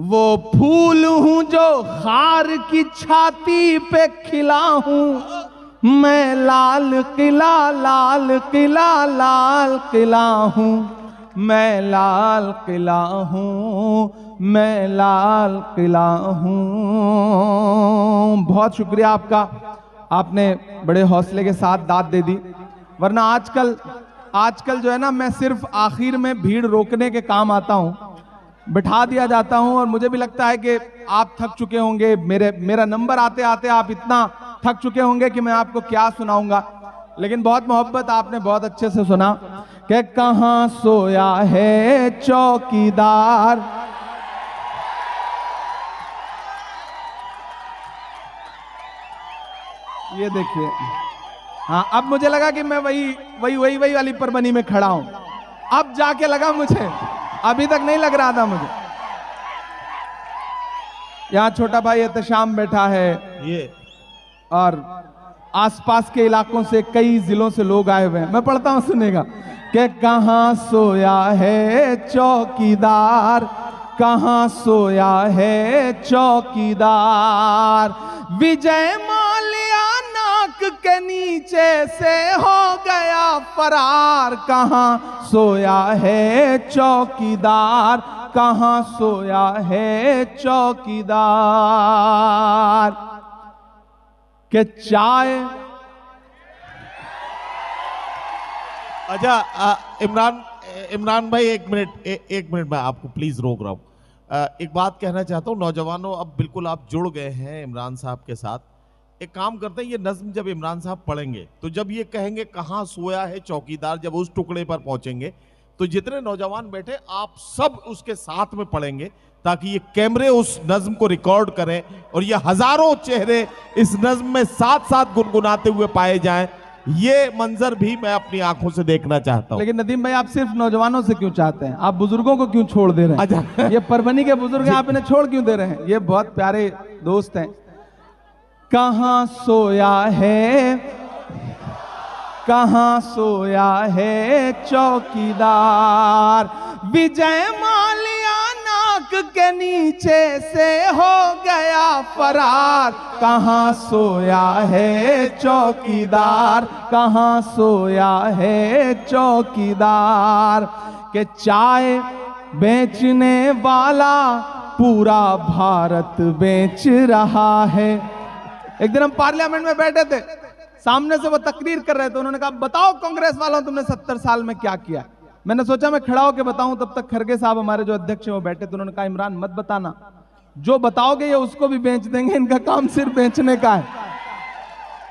वो फूल हूँ जो खार की छाती पे खिला हूँ, मैं लाल किला लाल किला लाल किला हूँ, मैं लाल किला हूँ, मैं लाल किला हूँ। बहुत शुक्रिया आपका, आपने बड़े हौसले के साथ दाद दे दी, वरना आजकल आजकल जो है ना, मैं सिर्फ आखिर में भीड़ रोकने के काम आता हूं, बिठा दिया जाता हूं, और मुझे भी लगता है कि आप थक चुके होंगे। मेरा नंबर आते आते आप इतना थक चुके होंगे कि मैं आपको क्या सुनाऊंगा, लेकिन बहुत मोहब्बत आपने बहुत अच्छे से सुना कि कहां सोया है चौकीदार। ये देखिए, हाँ, अब मुझे लगा कि मैं वही वाली परबनी में खड़ा हूं। अब जाके लगा मुझे, अभी तक नहीं लग रहा था मुझे। यहाँ छोटा भाई एहतशाम बैठा है, ये और आसपास के इलाकों से कई जिलों से लोग आए हुए हैं। मैं पढ़ता हूं, सुनेगा कि कहां सोया है चौकीदार, कहां सोया है चौकीदार। विजय माल्या नाक के नीचे से हो गया फरार, कहां सोया है चौकीदार, कहां सोया है चौकीदार। के चाय अच्छा, इमरान भाई, एक मिनट मैं आपको प्लीज रोक रहा हूं। एक बात कहना चाहता हूं, नौजवानों, अब बिल्कुल आप जुड़ गए हैं इमरान साहब के साथ। एक काम करते हैं, ये नज्म जब इमरान साहब पढ़ेंगे तो जब ये कहेंगे कहां सोया है चौकीदार, जब उस टुकड़े पर पहुंचेंगे तो जितने नौजवान बैठे आप सब उसके साथ में पढ़ेंगे, ताकि ये कैमरे उस नज्म को रिकॉर्ड करें और ये हजारों चेहरे इस नज्म में साथ साथ गुनगुनाते हुए पाए जाएं। ये मंजर भी मैं अपनी आंखों से देखना चाहता हूं। लेकिन नदीम भाई, आप सिर्फ नौजवानों से क्यों चाहते हैं? आप बुजुर्गों को क्यों छोड़ दे रहे हैं? अच्छा। ये परभनी के बुजुर्ग हैं, आप इन्हें छोड़ क्यों दे रहे हैं? ये बहुत प्यारे दोस्त हैं। कहां सोया है, कहां सोया है चौकीदार। विजय माल्या नाक के नीचे से हो गया फरार, कहां सोया है चौकीदार, कहां सोया है चौकीदार। के चाय बेचने वाला पूरा भारत बेच रहा है। एक दिन हम पार्लियामेंट में बैठे थे, सामने से वो तकरीर कर रहे थे, उन्होंने कहा बताओ कांग्रेस वालों तुमने 70 साल में क्या किया। मैंने सोचा मैं खड़ा होकर बताऊं, तब तक खरगे साहब हमारे जो अध्यक्ष हैं वो बैठे थे। उन्होंने कहा इमरान मत बताना, जो बताओगे ये उसको भी बेच देंगे, इनका काम सिर्फ बेचने का है।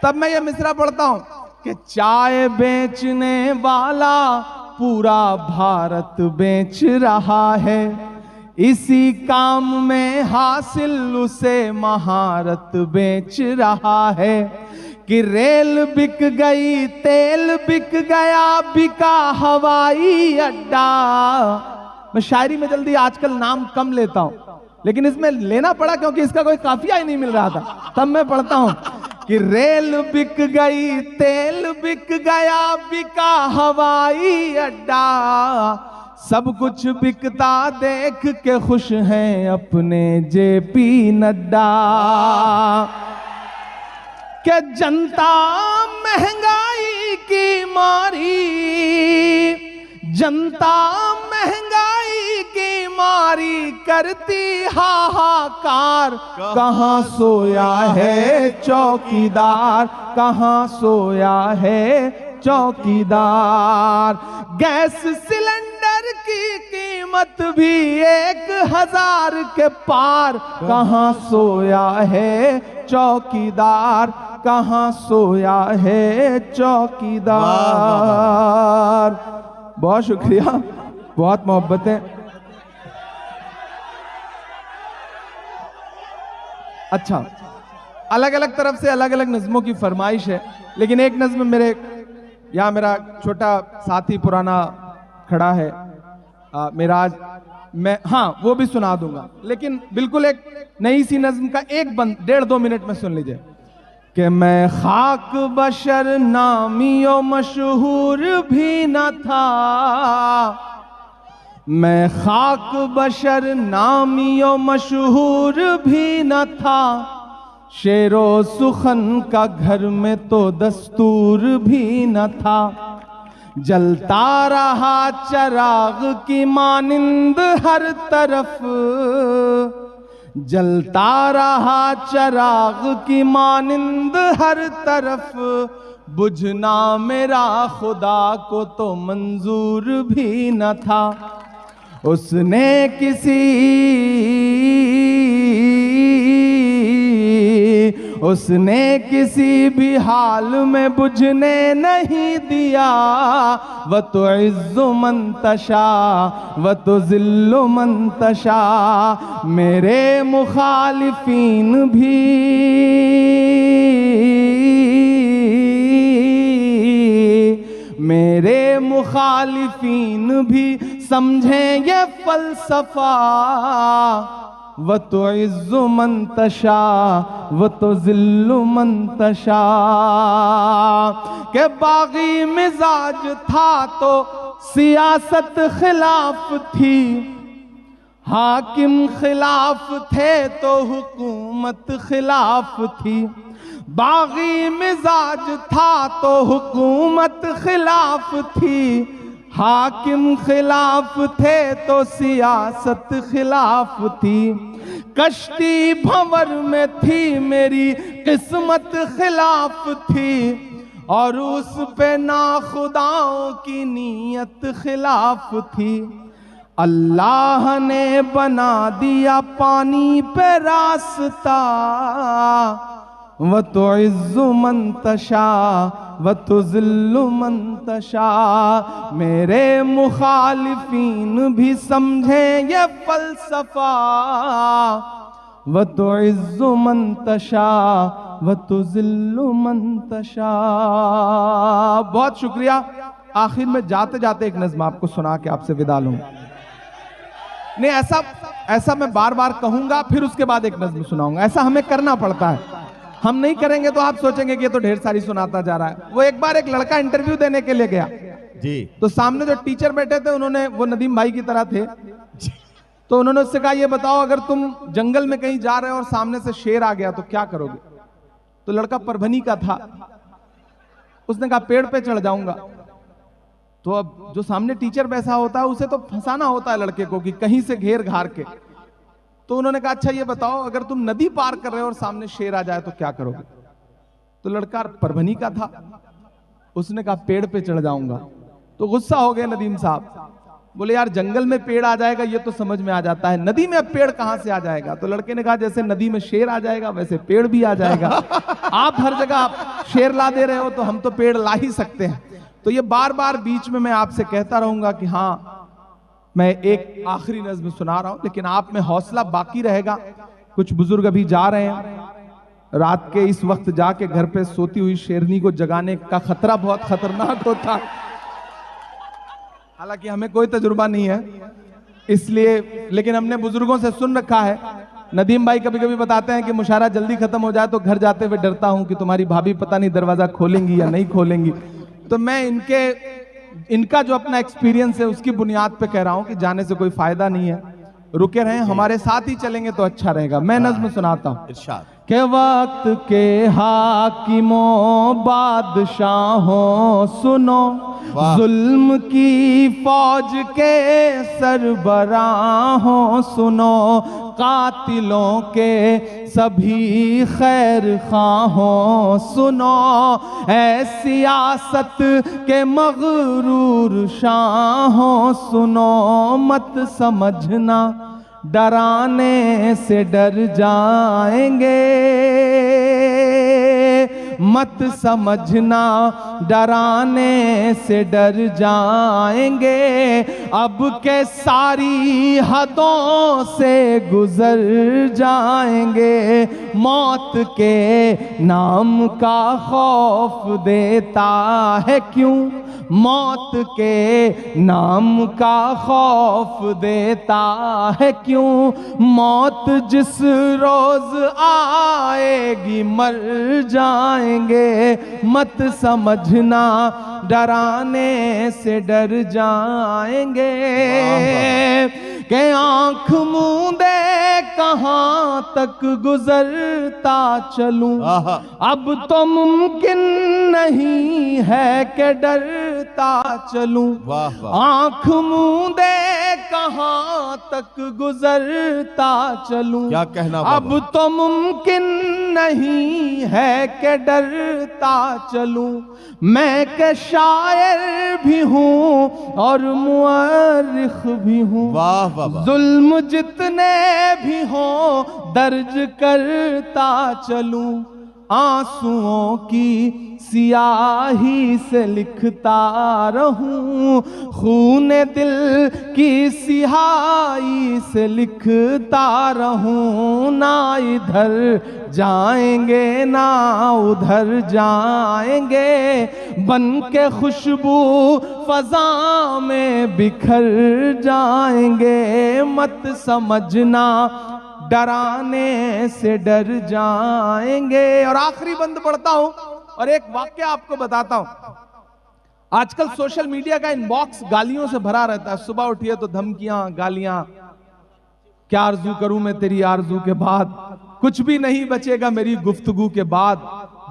तब मैं ये मिसरा पढ़ता हूं कि चाय बेचने वाला पूरा भारत बेच रहा है, इसी काम में हासिल उसे महारत बेच रहा है। कि रेल बिक गई, तेल बिक गया, बिका हवाई अड्डा। मैं शायरी में जल्दी आजकल नाम कम लेता हूं, लेकिन इसमें लेना पड़ा क्योंकि इसका कोई काफिया ही नहीं मिल रहा था। तब मैं पढ़ता हूं कि रेल बिक गई, तेल बिक गया, बिका हवाई अड्डा। सब कुछ बिकता देख के खुश हैं अपने जेपी नड्डा। कि जनता महंगाई की मारी, जनता महंगाई की मारी करती हाहाकार। कहां सोया है चौकीदार, कहां सोया है चौकीदार। गैस सिलेंडर की कीमत भी 1000 के पार। कहां सोया है चौकीदार, कहां सोया है चौकीदार। बहुत शुक्रिया, बहुत मोहब्बतें। अच्छा, अलग अलग तरफ से अलग अलग नज़्मों की फरमाइश है, लेकिन एक नज़्म यहाँ मेरा छोटा साथी पुराना खड़ा है मिराज, मैं वो भी सुना दूंगा, लेकिन बिल्कुल एक नई सी नज़्म का एक बंद 1.5-2 मिनट में सुन लीजिए। कि मैं खाक बशर नामियो मशहूर भी न था, मैं खाक बशर नामियो मशहूर भी न था। शेरो सुखन का घर में तो दस्तूर भी न था। जलता रहा चराग की मानिंद हर तरफ, जलता रहा चराग की मानिंद हर तरफ। बुझना मेरा खुदा को तो मंजूर भी न था। उसने किसी भी हाल में बुझने नहीं दिया। व तो इज़्ज़ु मन तशा व तो ज़िल्लु मन तशा। मेरे मुखालिफीन भी समझें ये फलसफा। व तो इज़्ज़ु मन तशा व तो ज़िल्लु मन तशा। के बागी मिजाज था तो सियासत खिलाफ थी। हाकिम खिलाफ थे तो हुकूमत खिलाफ थी। बागी मिजाज था तो हुकूमत खिलाफ थी। हाकिम खिलाफ थे तो सियासत खिलाफ थी। कश्ती भंवर में थी मेरी किस्मत खिलाफ थी। और उस पे नाखुदाओं की नीयत खिलाफ थी। अल्लाह ने बना दिया पानी पे रास्ता। व तो इज़्ज़ु मन तशा व तो ज़िल्लु मन तशा। मेरे मुखालिफीन भी समझें ये फलसफा। व तो इज़्ज़ु मन तशा व तो ज़िल्लु मन तशा। बहुत शुक्रिया। आखिर में जाते जाते एक नज़्म आपको सुना के आपसे विदा लूं। नहीं, ऐसा मैं बार बार कहूंगा, फिर उसके बाद एक नज़्म सुनाऊंगा। ऐसा हमें करना पड़ता है। हम नहीं करेंगे तो आप सोचेंगे कि ये तो ढेर सारी सुनाता जा रहा है। वो एक बार एक लड़का इंटरव्यू देने के लिए गया जी। तो सामने जो टीचर बैठे थे उन्होंने, वो नदीम भाई की तरह थे, तो उन्होंने उससे कहा ये बताओ अगर तुम जंगल में कहीं जा रहे हो और सामने से शेर आ गया तो क्या करोगे? तो लड़का परभनी का था। उसने कहा पेड़ पे चढ़ जाऊंगा। तो अब जो सामने टीचर बैठा होता है उसे तो फंसाना होता है लड़के को कि कहीं से घेर घार के। तो उन्होंने कहा अच्छा ये बताओ अगर तुम नदी पार कर रहे हो और सामने शेर आ जाए तो क्या करोगे? तो लड़का परभनी का था। उसने कहा पेड़ पे चढ़ जाऊंगा। तो गुस्सा हो गए नदीम साहब। बोले यार जंगल में पेड़ आ जाएगा ये तो समझ में आ जाता है, नदी में अब पेड़ कहां से आ जाएगा? तो लड़के ने कहा जैसे नदी में शेर आ जाएगा वैसे पेड़ भी आ जाएगा। आप हर जगह शेर ला दे रहे हो तो हम तो पेड़ ला ही सकते हैं। तो ये बार बार बीच में मैं आपसे कहता रहूंगा कि हाँ मैं एक आखिरी नज़्म सुना रहा हूं, लेकिन आप में हौसला बाकी रहेगा। कुछ बुजुर्ग अभी जा रहे हैं। रात के इस वक्त जाके घर पे सोती हुई शेरनी को जगाने का खतरा बहुत खतरनाक होता है। हालांकि हमें कोई तजुर्बा नहीं है इसलिए, लेकिन हमने बुजुर्गों से सुन रखा है। नदीम भाई कभी कभी बताते हैं कि मुशायरा जल्दी खत्म हो जाए तो घर जाते हुए डरता हूं कि तुम्हारी भाभी पता नहीं दरवाजा खोलेंगी या नहीं खोलेंगी। तो मैं इनका जो अपना एक्सपीरियंस है उसकी बुनियाद पे कह रहा हूं कि जाने से कोई फायदा नहीं है, रुके रहें, हमारे साथ ही चलेंगे तो अच्छा रहेगा। मैं नज़्म सुनाता हूं। इरशाद। के वक्त के हाकिमों बादशाहों सुनो, जुल्म की फौज के सरबराहों सुनो, कातिलों के सभी खैर खाहों सुनो, ऐ सियासत के मगरूर शाहों सुनो, मत समझना डराने से डर जाएंगे, मत समझना डराने से डर जाएंगे, अब के सारी हदों से गुजर जाएंगे, मौत के नाम का खौफ देता है क्यों, मौत के नाम का खौफ देता है क्यों, मौत जिस रोज आएगी मर जाएंगे, मत समझना डराने से डर जाएंगे, के आंख मूंदे कहां तक गुजरता चलूं, अब तो मुमकिन नहीं है कि डरता चलूं, आंख मूंदे कहां तक गुजरता चलूं, क्या कहना अब तो मुमकिन नहीं है कि डरता चलूं, मैं के शायर भी हूँ और मुअर्रिख भी हूँ। वाह वाह वाह। जुल्म जितने भी हों दर्ज करता चलूं, आंसुओं की सियाही से लिखता रहूं, खून दिल की सिहाई से लिखता रहूं। ना इधर जाएंगे ना उधर जाएंगे, बन के खुशबू फजा में बिखर जाएंगे। मत समझना डराने से डर जाएंगे। और आखिरी बंद पढ़ता हूं और एक वाक्य आपको बताता हूं। आजकल सोशल मीडिया का इनबॉक्स गालियों से भरा रहता है। सुबह उठिए तो धमकियां, गालियां, क्या आरजू करूं मैं तेरी आरजू के बाद, कुछ भी नहीं बचेगा मेरी गुफ्तगू के बाद,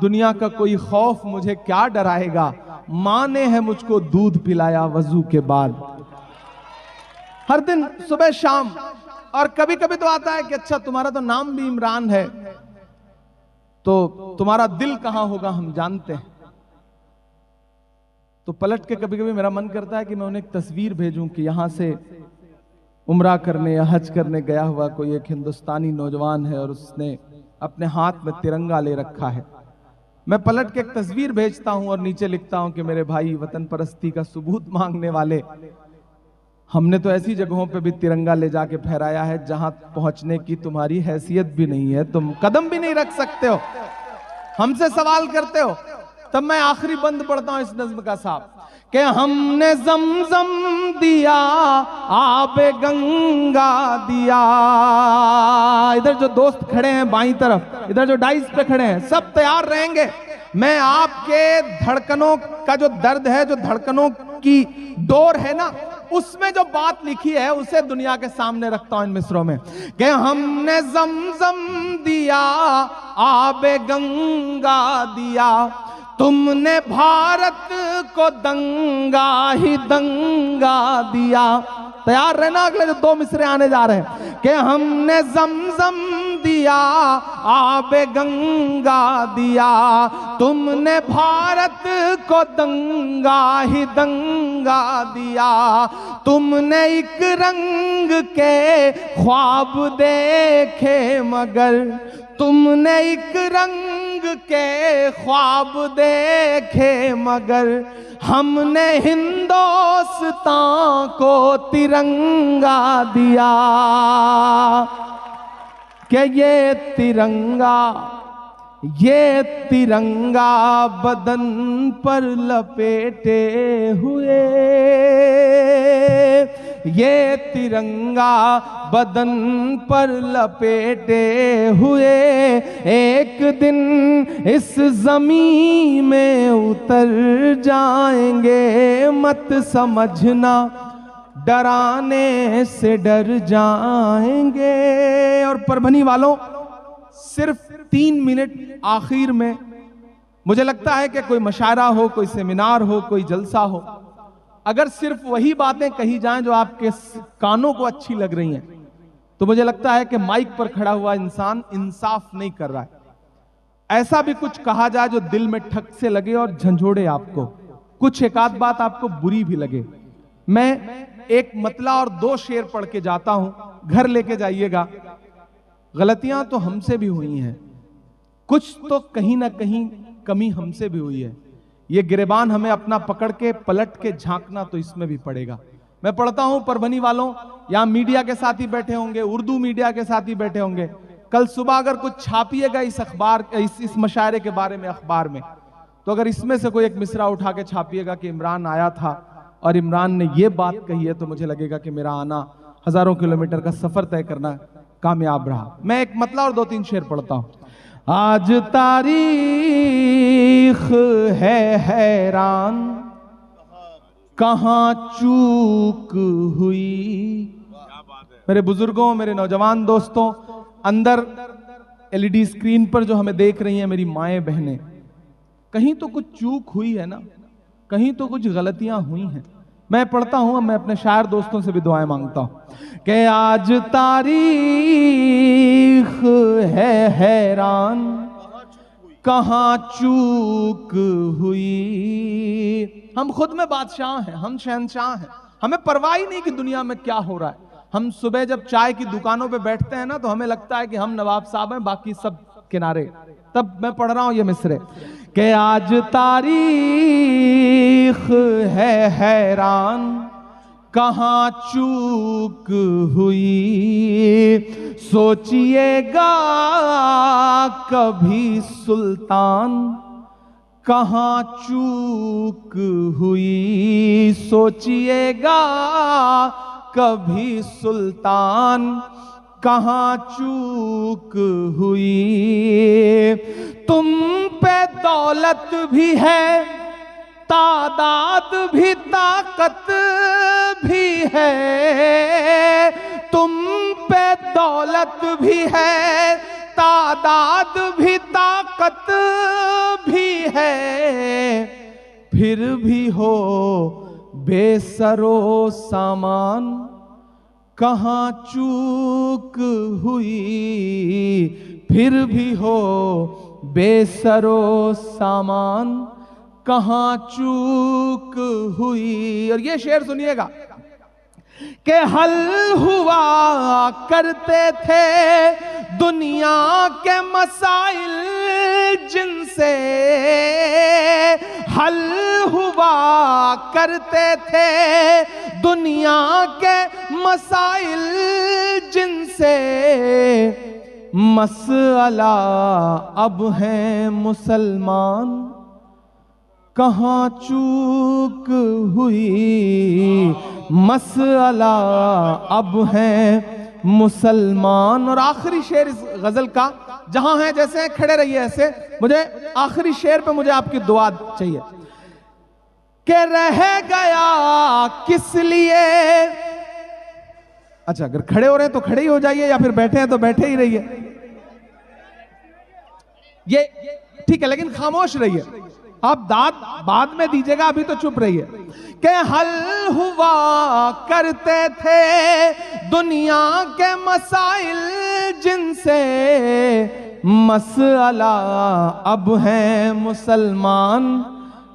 दुनिया का कोई खौफ मुझे क्या डराएगा, मां ने है मुझको दूध पिलाया वजू के बाद। हर दिन सुबह शाम। और कभी कभी तो आता है कि अच्छा तुम्हारा तो नाम भी इमरान है, तो तुम्हारा दिल कहां होगा हम जानते हैं। तो पलट के कभी कभी मेरा मन करता है कि मैं उन्हें एक तस्वीर भेजूं कि यहां से उम्रा करने या हज करने गया हुआ कोई एक हिंदुस्तानी नौजवान है और उसने अपने हाथ में तिरंगा ले रखा है। मैं पलट के एक तस्वीर भेजता हूं और नीचे लिखता हूं कि मेरे भाई वतन परस्ती का सबूत मांगने वाले, हमने तो ऐसी जगहों पे भी तिरंगा ले जाके फहराया है जहां पहुंचने की तुम्हारी हैसियत भी नहीं है, तुम कदम भी नहीं रख सकते हो, हमसे सवाल करते हो। तब मैं आखिरी बंद पढ़ता हूं इस नज्म का साहब कि हमने जमजम दिया, आबे गंगा दिया। इधर जो दोस्त खड़े हैं बाईं तरफ, इधर जो डाइस पे खड़े हैं, सब तैयार रहेंगे। मैं आपके धड़कनों का जो दर्द है, जो धड़कनों की डोर है ना, उसमें जो बात लिखी है उसे दुनिया के सामने रखता हूं इन मिसरों में कि हमने जमजम दिया, आबे गंगा दिया, तुमने भारत को दंगा ही दंगा दिया। तैयार रहना, अगले जो दो मिसरे आने जा रहे हैं कि हमने जमजम दिया, आबे गंगा दिया, तुमने भारत को दंगा ही दंगा दिया। तुमने एक रंग के ख्वाब देखे मगर, तुमने एक रंग के ख्वाब देखे मगर, हमने हिंदुस्तान को तिरंगा दिया। कि ये तिरंगा बदन पर लपेटे हुए, ये तिरंगा बदन पर लपेटे हुए, एक दिन इस जमीन में उतर जाएंगे। मत समझना डराने से डर जाएंगे। और परभनी वालों, सिर्फ 3 मिनट आखिर में, मुझे लगता है कि कोई मशायरा हो, कोई सेमिनार हो, कोई जलसा हो, अगर सिर्फ वही बातें कही जाएं जो आपके कानों को अच्छी लग रही हैं, तो मुझे लगता है कि माइक पर खड़ा हुआ इंसान इंसाफ नहीं कर रहा है। ऐसा भी कुछ कहा जाए जो दिल में ठक से लगे और झंझोड़े आपको, कुछ एक आध बात आपको बुरी भी लगे। मैं एक मतला और 2 शेर पढ़ के जाता हूं, घर लेके जाइएगा। गलतियां तो हमसे भी हुई हैं, कुछ तो कहीं ना कहीं कमी हमसे भी हुई है। ये गिरेबान हमें अपना पकड़ के पलट के झांकना तो इसमें भी पड़ेगा। मैं पढ़ता हूं परभनी वालों, यहां मीडिया के साथी बैठे होंगे, उर्दू मीडिया के साथी बैठे होंगे। कल सुबह अगर कुछ छापिएगा इस अखबार, इस मशायरे के बारे में अखबार में, तो अगर इसमें से कोई एक मिसरा उठा के छापिएगा कि इमरान आया था और इमरान ने ये बात कही है, तो मुझे लगेगा कि मेरा आना हजारों किलोमीटर का सफर तय करना कामयाब रहा। मैं एक मतला और 2-3 शेर पढ़ता हूं। आज तारीख है हैरान, कहां चूक हुई। मेरे बुजुर्गों, मेरे नौजवान दोस्तों, अंदर एलईडी स्क्रीन पर जो हमें देख रही हैं मेरी माएं बहनें, कहीं तो कुछ चूक हुई है ना, कहीं तो कुछ गलतियां हुई हैं। मैं पढ़ता हूं, मैं अपने शायर दोस्तों से भी दुआएं मांगता हूं कि आज तारीख है हैरान, कहाँ चूक हुई। हम खुद में बादशाह हैं, हम शहंशाह हैं, हमें परवाह ही नहीं कि दुनिया में क्या हो रहा है। हम सुबह जब चाय की दुकानों पे बैठते हैं ना तो हमें लगता है कि हम नवाब साहब हैं, बाकी सब किनारे। तब मैं पढ़ रहा हूं ये मिसरे कि आज तारीख है हैरान, कहाँ चूक हुई। सोचिएगा कभी सुल्तान, कहाँ चूक हुई। सोचिएगा कभी सुल्तान, कहाँ चूक हुई। तुम पे दौलत भी है, तादाद भी, ताकत भी है। तुम पे दौलत भी है, तादाद भी, ताकत भी है। फिर भी हो बेसरो सामान, कहाँ चूक हुई। फिर भी हो बेसरो सामान, कहाँ चूक हुई। और ये शेर सुनिएगा कि हल हुआ करते थे दुनिया के मसाइल जिनसे, हल हुआ करते थे दुनिया के मसाइल जिनसे। मसला अब हैं मुसलमान, कहाँ चूक हुई। मसला अब है मुसलमान। और आखिरी शेर इस गजल का, जहां है जैसे खड़े रहिए ऐसे, मुझे आखिरी शेर पे मुझे आपकी दुआ चाहिए कि रह गया किस लिए। अच्छा, अगर खड़े हो रहे हैं तो खड़े ही हो जाइए, या फिर बैठे हैं तो बैठे ही रहिए। ये ठीक है, लेकिन खामोश रहिए। आप दाद बाद में दीजिएगा, अभी तो चुप रहिए। कि हल हुआ करते थे दुनिया के मसाइल जिनसे, मसला अब है मुसलमान,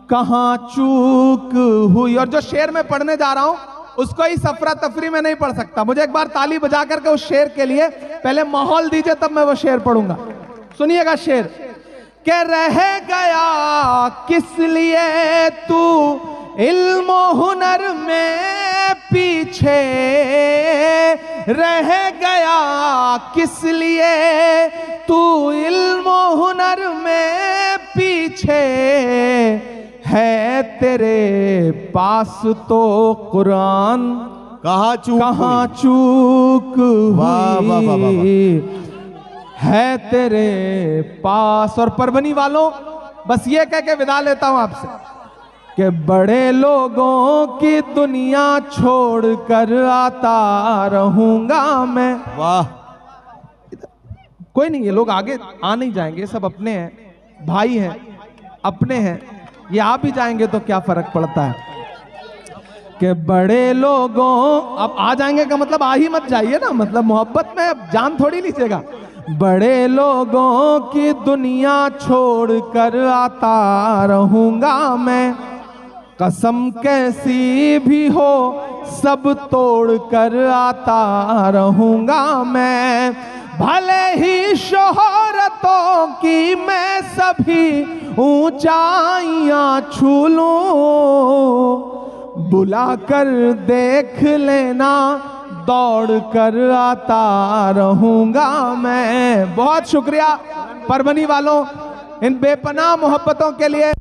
कहाँ चूक हुई। और जो शेर मैं पढ़ने जा रहा हूं उसको ही सफरा तफरी में नहीं पढ़ सकता। मुझे एक बार ताली बजा करके उस शेर के लिए पहले माहौल दीजिए, तब मैं वो शेर पढ़ूंगा। सुनिएगा शेर कि रह गया किस लिए तू इल्म हुनर में पीछे, रह गया किस लिए तू इल्म हुनर में पीछे। है तेरे पास तो कुरान, कहाँ चूक वाह वाह वाह वाह। हुई। है तेरे पास। और परभनी वालों, बस ये कह के विदा लेता हूं आपसे कि बड़े लोगों की दुनिया छोड़कर आता रहूंगा मैं। वाह। कोई नहीं, ये लोग आगे आ नहीं जाएंगे, सब अपने हैं, भाई हैं, अपने हैं। ये आ भी जाएंगे तो क्या फर्क पड़ता है। कि बड़े लोगों, अब आ जाएंगे का मतलब आ ही मत जाइए ना, मतलब मोहब्बत में अब जान थोड़ी लीजिएगा। बड़े लोगों की दुनिया छोड़कर आता रहूंगा मैं, कसम कैसी भी हो सब तोड़ कर आता रहूंगा मैं। भले ही शोहरतों की मैं सभी ऊंचाइयां छू लूं, बुला कर देख लेना दौड़ कर आता रहूंगा मैं। बहुत शुक्रिया परभनी वालों इन बेपनाह मोहब्बतों के लिए।